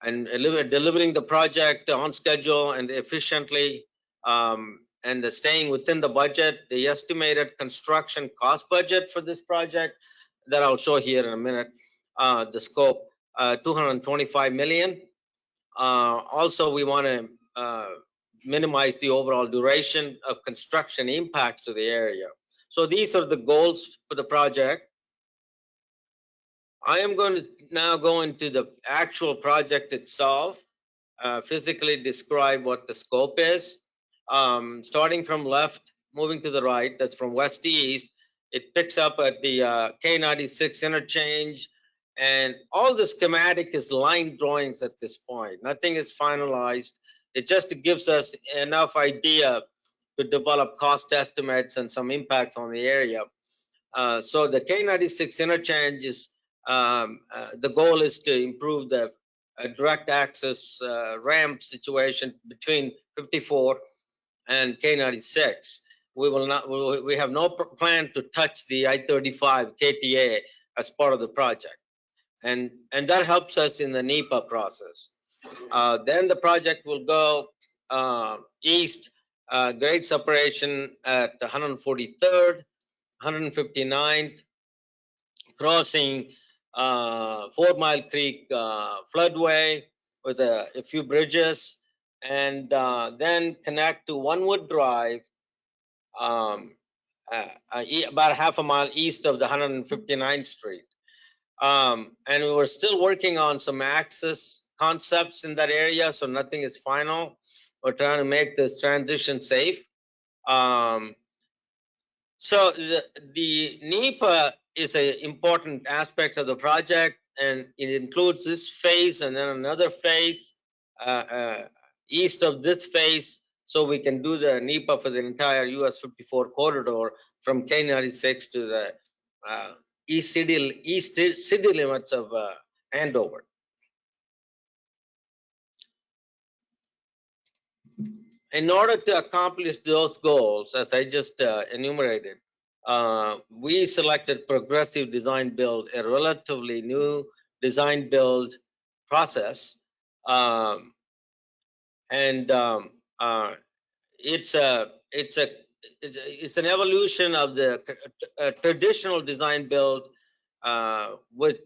delivering the project on schedule and efficiently, and staying within the budget. The estimated construction cost budget for this project that I'll show here in a minute, the scope, 225 million. Also, we want to minimize the overall duration of construction impacts to the area. So these are the goals for the project. I am going to now go into the actual project itself, physically describe what the scope is. Starting from left, moving to the right, that's from west to east. It picks up at the K96 interchange, and all the schematic is line drawings at this point. Nothing is finalized. It just gives us enough idea to develop cost estimates and some impacts on the area. So the K96 interchange is, the goal is to improve the direct access ramp situation between 54 and K96. We have no plan to touch the I-35 KTA as part of the project. And that helps us in the NEPA process. Then the project will go east, grade separation at 143rd, 159th, crossing 4 Mile Creek floodway with a few bridges, and then connect to Onewood Drive, about half a mile east of the 159th Street. And we were still working on some access concepts in that area, so nothing is final. We're trying to make this transition safe. So the NEPA is an important aspect of the project, and it includes this phase and then another phase east of this phase, so we can do the NEPA for the entire US 54 corridor from K96 to the east city limits of Andover. In order to accomplish those goals, as I just enumerated, we selected progressive design build, a relatively new design build process. It's an evolution of the traditional design build with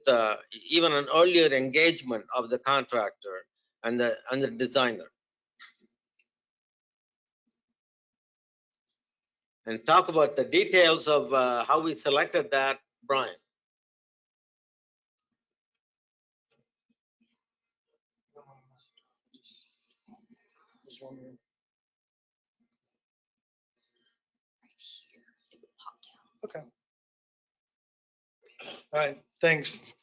even an earlier engagement of the contractor and the designer. And talk about the details of how we selected that, Brian. Okay. All right, thanks.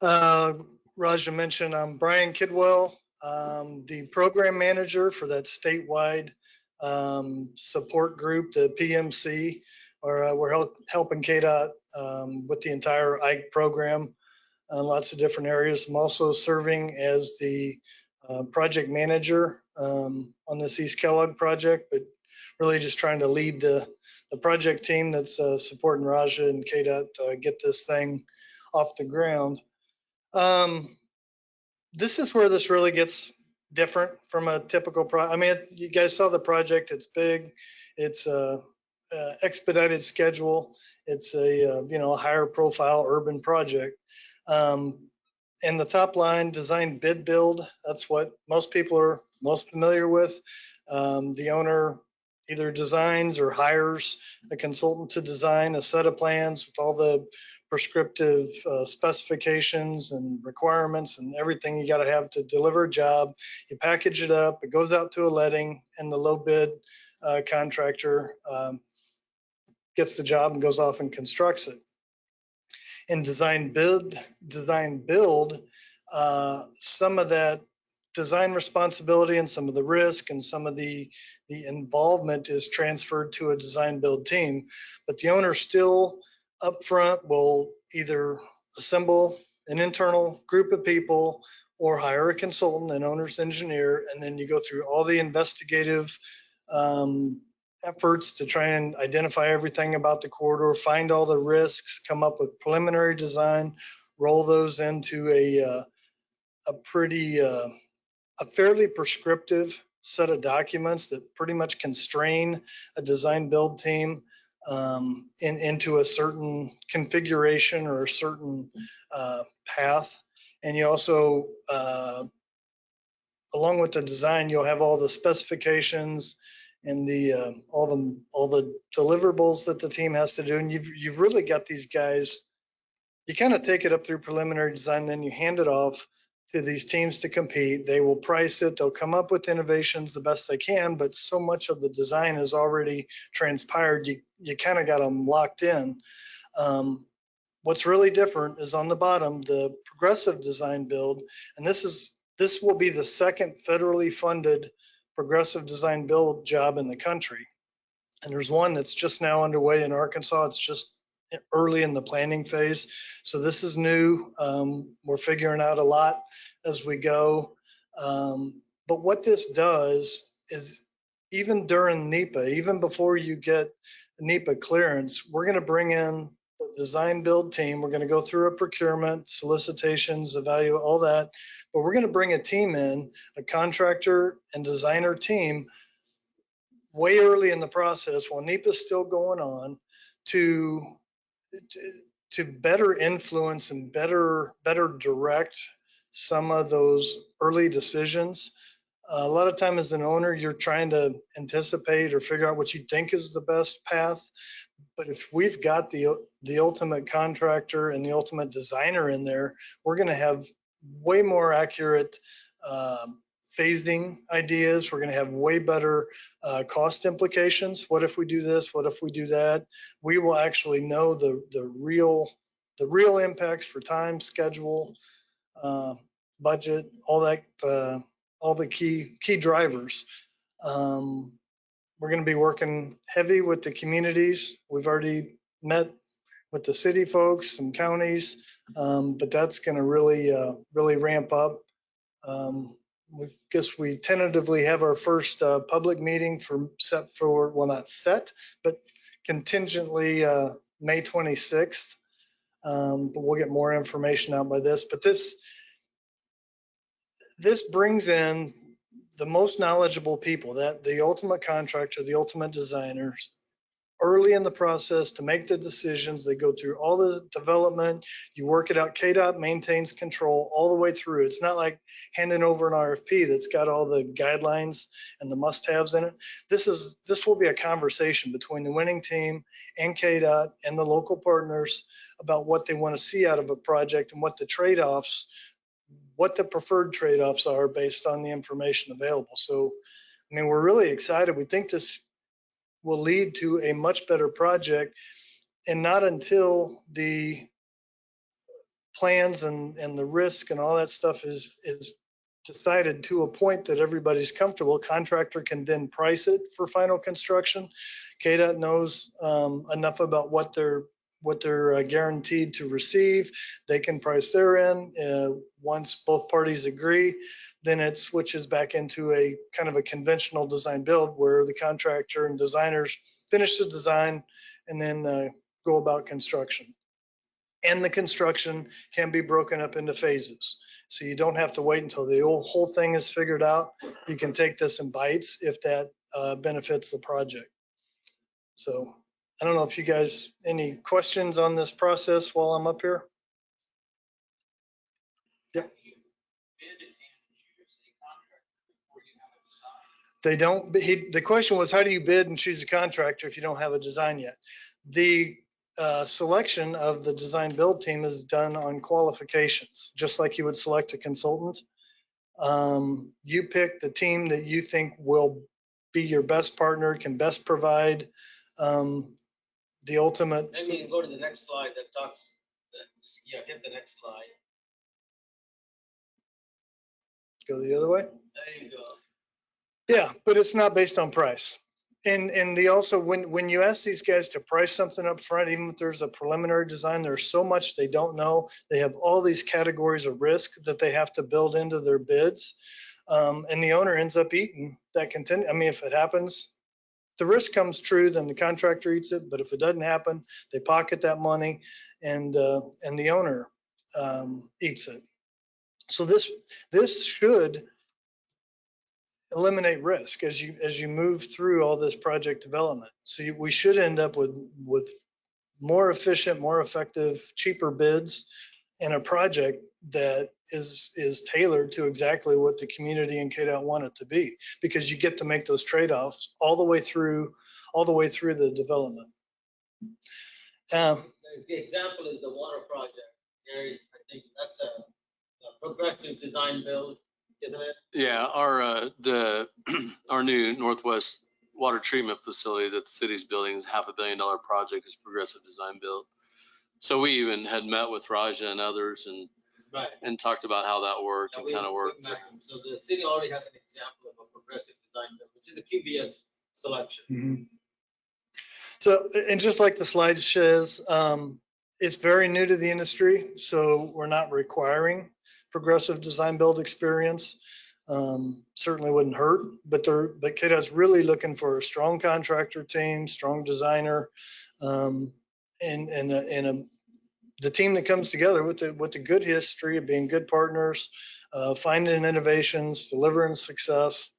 Raja mentioned I'm Brian Kidwell, the program manager for that statewide support group, the PMC, or we're helping KDOT with the entire IKE program in lots of different areas. I'm also serving as the project manager on this East Kellogg project, but really just trying to lead the project team that's supporting Raja and KDOT get this thing off the ground. This is where this really gets different from a typical I mean, you guys saw the project. It's big. It's a expedited schedule. It's a higher profile urban project. And the top line, design bid build, that's what most people are most familiar with. The owner either designs or hires a consultant to design a set of plans with all the prescriptive specifications and requirements and everything you got to have to deliver a job. You package it up, it goes out to a letting, and the low bid contractor gets the job and goes off and constructs it. In design build, some of that design responsibility and some of the risk and some of the involvement is transferred to a design build team, but the owner still up front will either assemble an internal group of people or hire a consultant, an owner's engineer, and then you go through all the investigative efforts to try and identify everything about the corridor, find all the risks, come up with preliminary design, roll those into a fairly prescriptive set of documents that pretty much constrain a design build team into a certain configuration or a certain path. And you also, along with the design, you'll have all the specifications and all the deliverables that the team has to do. And you've really got these guys. You kind of take it up through preliminary design, then you hand it off to these teams to compete. They will price it. They'll come up with innovations the best they can, but so much of the design is already transpired. You kind of got them locked in. What's really different is on the bottom, the progressive design build, and this will be the second federally funded progressive design build job in the country. And there's one that's just now underway in Arkansas. It's just early in the planning phase. So this is new. We're figuring out a lot as we go. But what this does is even during NEPA, even before you get NEPA clearance, we're going to bring in the design build team. We're going to go through a procurement, solicitations, evaluate all that. But we're going to bring a team in, a contractor and designer team, way early in the process while NEPA is still going on to better influence and better direct some of those early decisions. A lot of time as an owner, you're trying to anticipate or figure out what you think is the best path. But if we've got the ultimate contractor and the ultimate designer in there, we're going to have way more accurate phasing ideas. We're going to have way better cost implications. What if we do this? What if we do that? We will actually know the real impacts for time, schedule, budget, all that, all the key drivers. We're going to be working heavy with the communities. We've already met with the city folks and counties, but that's going to really ramp up. I guess we tentatively have our first public meeting well, not set, but contingently May 26th. But we'll get more information out by this. But this brings in the most knowledgeable people, that the ultimate contractor, the ultimate designers, early in the process to make the decisions. They go through all the development, you work it out. KDOT maintains control all the way through. It's not like handing over an RFP that's got all the guidelines and the must-haves in it. This will be a conversation between the winning team and KDOT and the local partners about what they want to see out of a project and what the trade-offs, what the preferred trade-offs are based on the information available. So, I mean, we're really excited. We think this will lead to a much better project, and not until the plans and the risk and all that stuff is decided to a point that everybody's comfortable. Contractor can then price it for final construction. KDOT knows enough about what they're guaranteed to receive. They can price their end. Once both parties agree, then it switches back into a kind of a conventional design build where the contractor and designers finish the design and then go about construction. And the construction can be broken up into phases. So you don't have to wait until the whole thing is figured out. You can take this in bites if that benefits the project. So I don't know if you guys, any questions on this process while I'm up here? Yep. They don't, the question was, how do you bid and choose a contractor if you don't have a design yet? The selection of the design build team is done on qualifications, just like you would select a consultant. You pick the team that you think will be your best partner, can best provide the ultimate. Then you can go to the next slide that talks, yeah, hit the next slide. Go the other way? There you go. Yeah, but it's not based on price. And they also, when you ask these guys to price something up front, even if there's a preliminary design, there's so much they don't know. They have all these categories of risk that they have to build into their bids. And the owner ends up eating that content. I mean, if it happens, the risk comes true, then the contractor eats it. But if it doesn't happen, they pocket that money and the owner eats it. So this should eliminate risk as you move through all this project development. So we should end up with more efficient, more effective, cheaper bids and a project that is tailored to exactly what the community in KDOT want it to be, because you get to make those trade-offs all the way through the development. The example is the water project. Gary, I think that's a progressive design build, isn't it? Yeah, our new Northwest water treatment facility that the city's building is $500 million project, is progressive design build. So we even had met with Raja and others and talked about how that worked and kind of worked. So the city already has an example of a progressive design build, which is the QBS selection. Mm-hmm. So, and just like the slide says, it's very new to the industry, so we're not requiring progressive design build experience. Certainly wouldn't hurt, but KDOT's really looking for a strong contractor team, strong designer, and the team that comes together with the good history of being good partners, finding innovations, delivering success,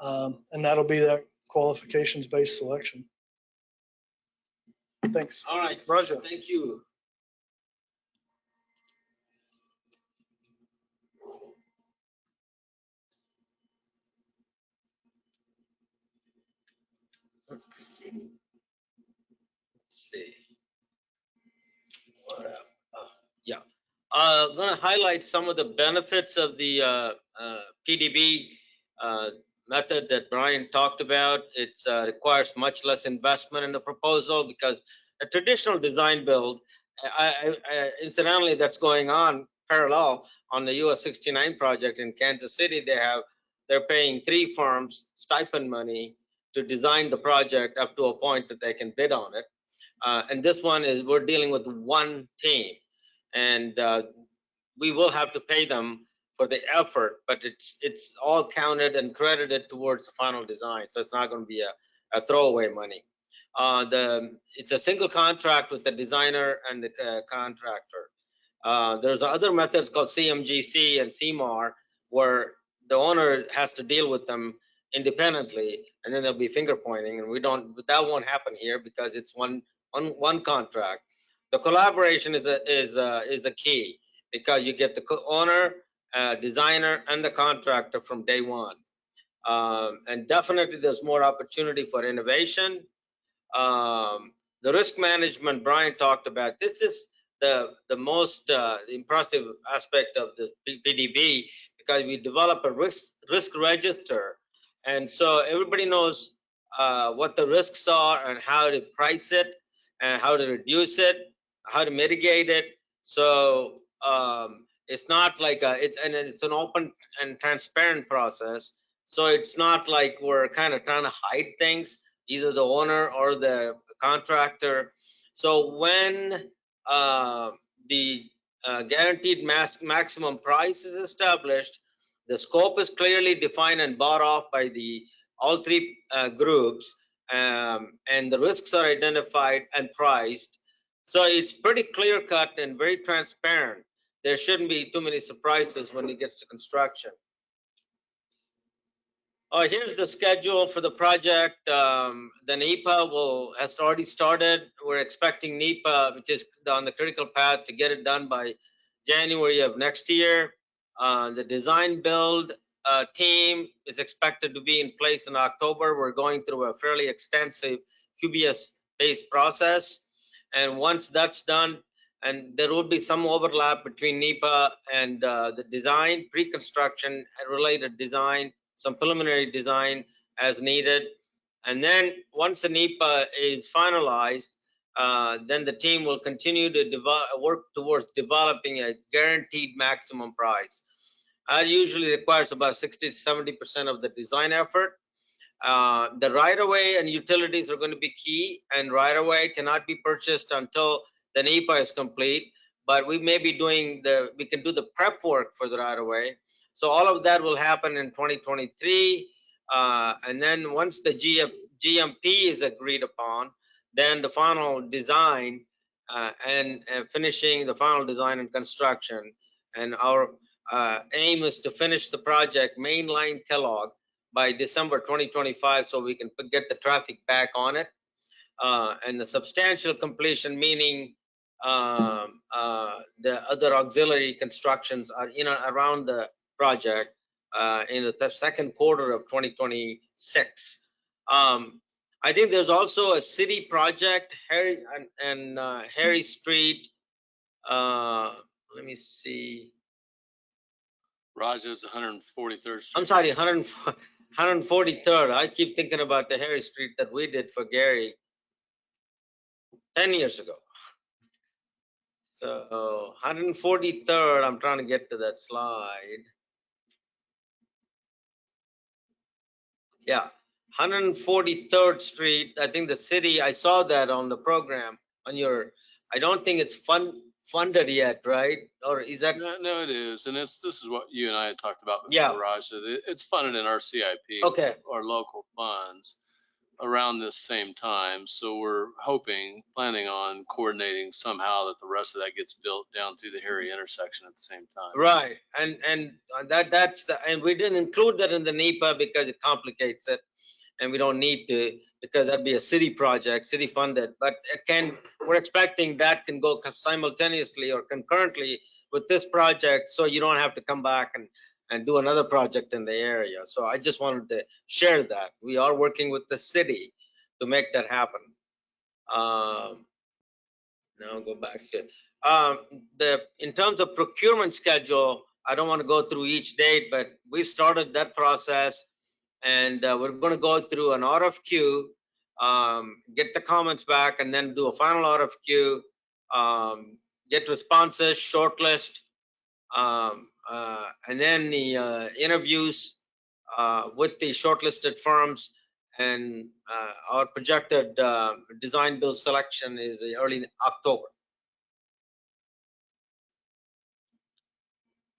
and that'll be that qualifications-based selection. Thanks. All right, Raja. Thank you. Let's see. Yeah. I'm going to highlight some of the benefits of the PDB method that Brian talked about. It requires much less investment in the proposal, because a traditional design build, incidentally, that's going on parallel on the US 69 project in Kansas City. They're paying 3 firms stipend money to design the project up to a point that they can bid on it. And this one is, we're dealing with one team, and we will have to pay them for the effort, but it's all counted and credited towards the final design. So it's not going to be a throwaway money. It's a single contract with the designer and the contractor. There's other methods called CMGC and CMAR, where the owner has to deal with them independently, and then there'll be finger pointing, and that won't happen here because it's one contract. The collaboration is a key, because you get the owner, designer, and the contractor from day one. And definitely there's more opportunity for innovation. The risk management Brian talked about, this is the most impressive aspect of this PDB, because we develop a risk register. And so everybody knows what the risks are and how to price it and how to reduce it, how to mitigate it. So it's not like it's an open and transparent process. So it's not like we're kind of trying to hide things, either the owner or the contractor. So when the guaranteed maximum price is established, the scope is clearly defined and bought off by all 3 groups, and the risks are identified and priced. So it's pretty clear cut and very transparent. There shouldn't be too many surprises when it gets to construction. Here's the schedule for the project. The NEPA has already started. We're expecting NEPA, which is on the critical path, to get it done by January of next year. The design build team is expected to be in place in October. We're going through a fairly extensive QBS-based process. And once that's done, and there will be some overlap between NEPA and the design, pre-construction related design, some preliminary design as needed. And then once the NEPA is finalized, then the team will continue to work towards developing a guaranteed maximum price. That usually requires about 60 to 70% of the design effort. The right-of-way and utilities are going to be key, and right-of-way cannot be purchased until the NEPA is complete. But we may be doing we can do the prep work for the right-of-way. So all of that will happen in 2023. And then once the GMP is agreed upon, then the final design and finishing the final design and construction. And our aim is to finish the project mainline Kellogg by December 2025, so we can get the traffic back on it. And the substantial completion, meaning the other auxiliary constructions are around the project in the second quarter of 2026. I think there's also a city project, Harry Street. Let me see. Raja's 143rd Street. I'm sorry, 143rd. I keep thinking about the Harry Street that we did for Gary 10 years ago. So 143rd, I'm trying to get to that slide. Yeah, 143rd Street. I think the city, I saw that on the program on your, I don't think it's funded yet, right? Or is that? No, it is. And this is what you and I had talked about before, Yeah. Raja. It's funded in our CIP. Okay. Or local funds around this same time. So we're planning on coordinating somehow that the rest of that gets built down through the Harry intersection at the same time. Right, and that's and we didn't include that in the NEPA because it complicates it, and we don't need to, because that'd be a city project, city funded. But we're expecting that can go simultaneously or concurrently with this project, so you don't have to come back and do another project in the area. So I just wanted to share that we are working with the city to make that happen. Now go back to in terms of procurement schedule. I don't want to go through each date, but we've started that process, and we're going to go through an RFQ, get the comments back, and then do a final RFQ, get responses, shortlist, and then the interviews with the shortlisted firms. And our projected design build selection is early October.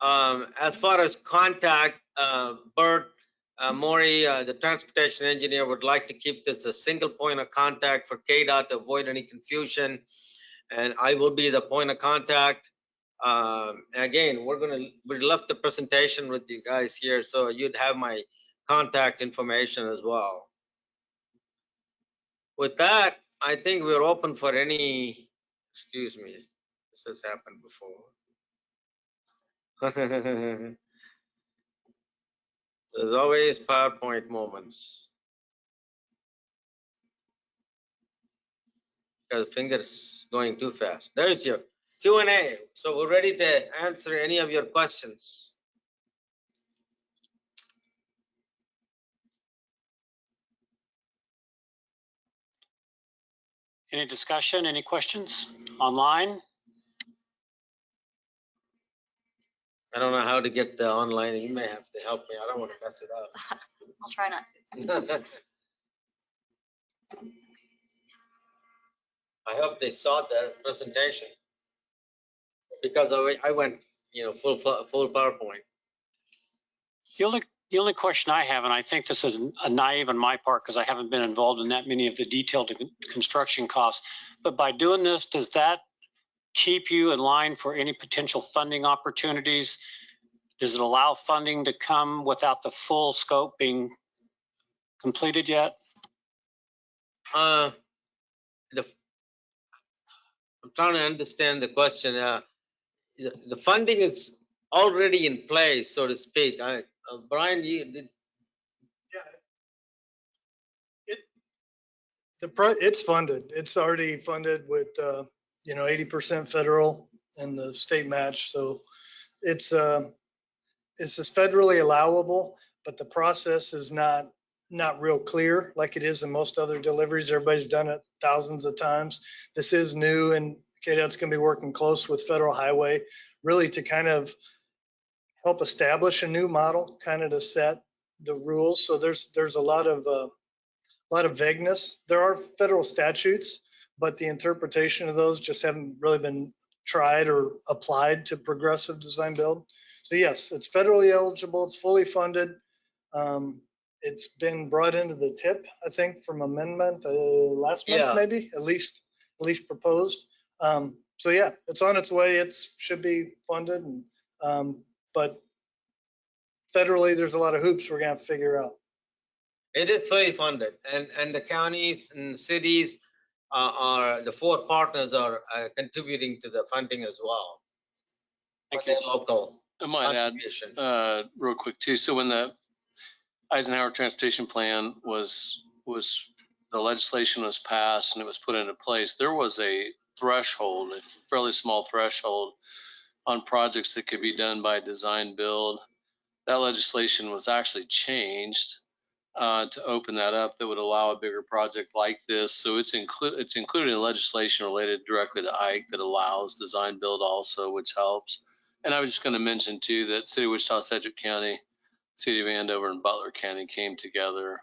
As far as contact, Bert Maury, the transportation engineer, would like to keep this a single point of contact for KDOT to avoid any confusion. And I will be the point of contact. Again, we left the presentation with you guys here, so you'd have my contact information as well. With that, I think we're open for any, excuse me, this has happened before. There's always PowerPoint moments. Because the finger's going too fast. There's your Q&A. So we're ready to answer any of your questions. Any discussion, any questions online? I don't know how to get the online. You may have to help me. I don't want to mess it up. I'll try not to. I hope they saw the presentation, because I went, full PowerPoint. The only question I have, and I think this is a naive on my part because I haven't been involved in that many of the detailed construction costs, but by doing this, does that keep you in line for any potential funding opportunities? Does it allow funding to come without the full scope being completed yet? I'm trying to understand the question. The funding is already in place, so to speak. Brian, you did. Yeah, it's funded. It's already funded with 80% federal and the state match. So it's just federally allowable, but the process is not real clear like it is in most other deliveries. Everybody's done it thousands of times. This is new, and KDOT's going to be working close with Federal Highway really to kind of help establish a new model, kind of to set the rules. So there's a lot of vagueness. There are federal statutes, but the interpretation of those just haven't really been tried or applied to progressive design build. So yes, it's federally eligible. It's fully funded. It's been brought into the TIP, I think, from amendment last month, Yeah. maybe at least proposed. So yeah, it's on its way. It should be funded, but federally, there's a lot of hoops we're gonna have to figure out. It is fully funded, and the counties and cities are, the 4 partners are contributing to the funding as well. Thank For their you. local I might add, contribution. real quick too. So when the Eisenhower Transportation Plan the legislation was passed and it was put into place, there was a threshold, a fairly small threshold on projects that could be done by design build. That legislation was actually changed to open that up, that would allow a bigger project like this. So it's included in legislation related directly to Ike that allows design build also, which helps. And I was just going to mention too that City of Wichita, Sedgwick County, City of Andover, and Butler County came together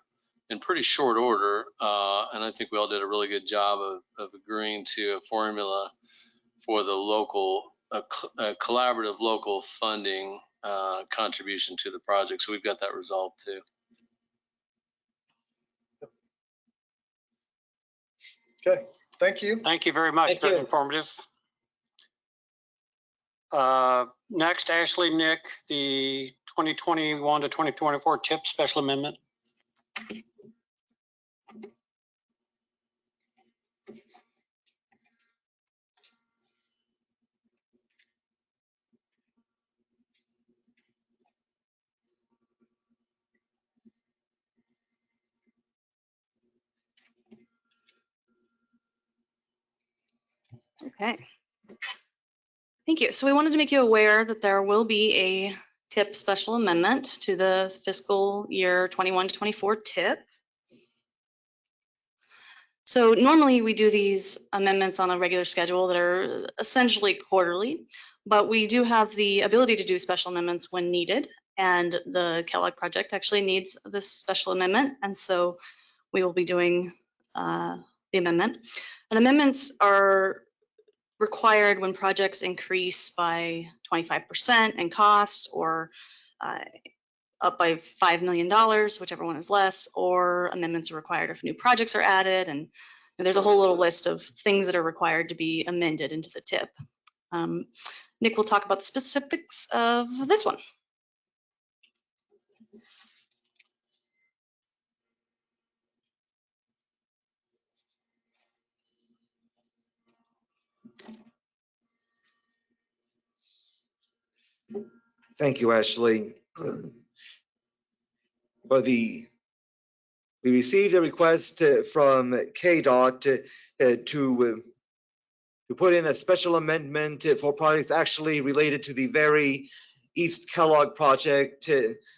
in pretty short order, and I think we all did a really good job of agreeing to a formula for the local, collaborative local funding contribution to the project. So we've got that resolved too. Okay, thank you. Thank you very much. Thank Very you. informative. Next, Ashley, Nick, the 2021 to 2024 TIP special amendment. Okay. Thank you. So we wanted to make you aware that there will be a TIP special amendment to the fiscal year 21 to 24 TIP. So normally we do these amendments on a regular schedule that are essentially quarterly, but we do have the ability to do special amendments when needed. And the Kellogg project actually needs this special amendment. And so we will be doing the amendment. And amendments are required when projects increase by 25% in cost, or up by $5 million, whichever one is less, or amendments are required if new projects are added. And there's a whole little list of things that are required to be amended into the TIP. Nick will talk about the specifics of this one. Thank you, Ashley. We received a request from KDOT to put in a special amendment for projects actually related to the very East Kellogg project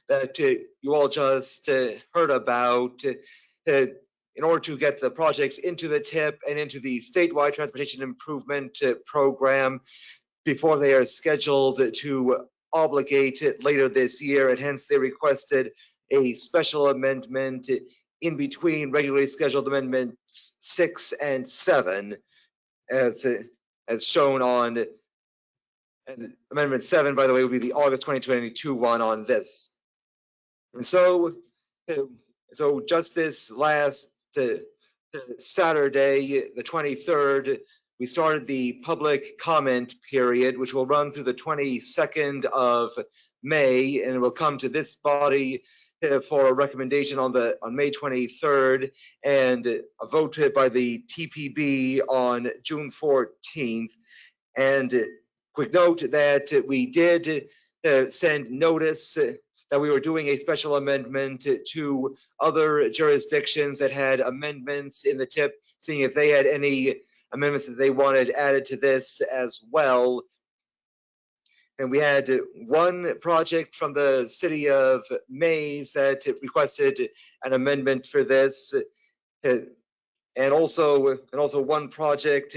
that you all just heard about, in order to get the projects into the TIP and into the statewide transportation improvement program before they are scheduled to obligate it later this year. And hence they requested a special amendment in between regularly scheduled amendments 6 and 7, as shown on, and amendment 7, by the way, will be the August 2022 one on this. And so just this last Saturday, the 23rd, we started the public comment period, which will run through the 22nd of May, and it will come to this body for a recommendation on May 23rd, and a vote by the TPB on June 14th. And quick note that we did send notice that we were doing a special amendment to other jurisdictions that had amendments in the TIP, seeing if they had any amendments that they wanted added to this as well. And we had one project from the city of Mays that requested an amendment for this, and also one project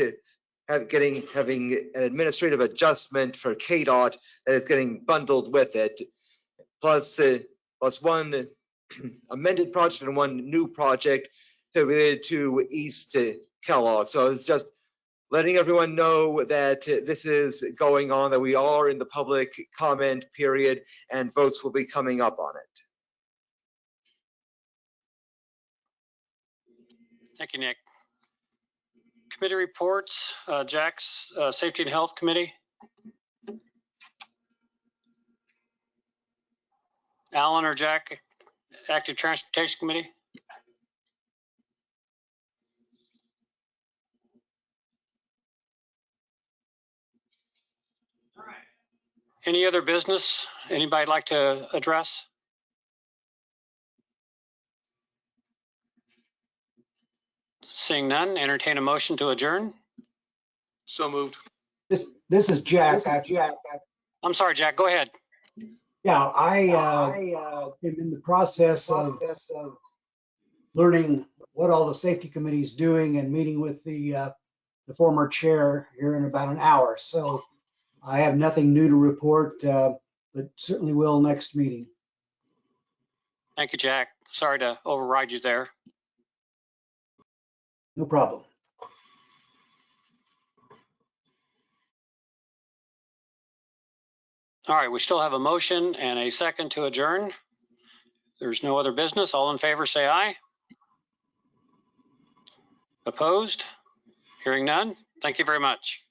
having an administrative adjustment for KDOT that is getting bundled with it, plus one amended project and one new project related to East Kellogg. So it's just letting everyone know that this is going on, that we are in the public comment period and votes will be coming up on it. Thank you, Nick. Committee reports, Jack's Safety and Health Committee. Alan or Jack, Active Transportation Committee. Any other business anybody like to address? Seeing none, entertain a motion to adjourn. So moved. This is Jack. I'm sorry, Jack, go ahead. Yeah, I am in the process of learning what all the safety committee is doing and meeting with the former chair here in about an hour. So I have nothing new to report, but certainly will next meeting. Thank you, Jack. Sorry to override you there. No problem. All right, we still have a motion and a second to adjourn. There's no other business. All in favor, say aye. Opposed? Hearing none. Thank you very much.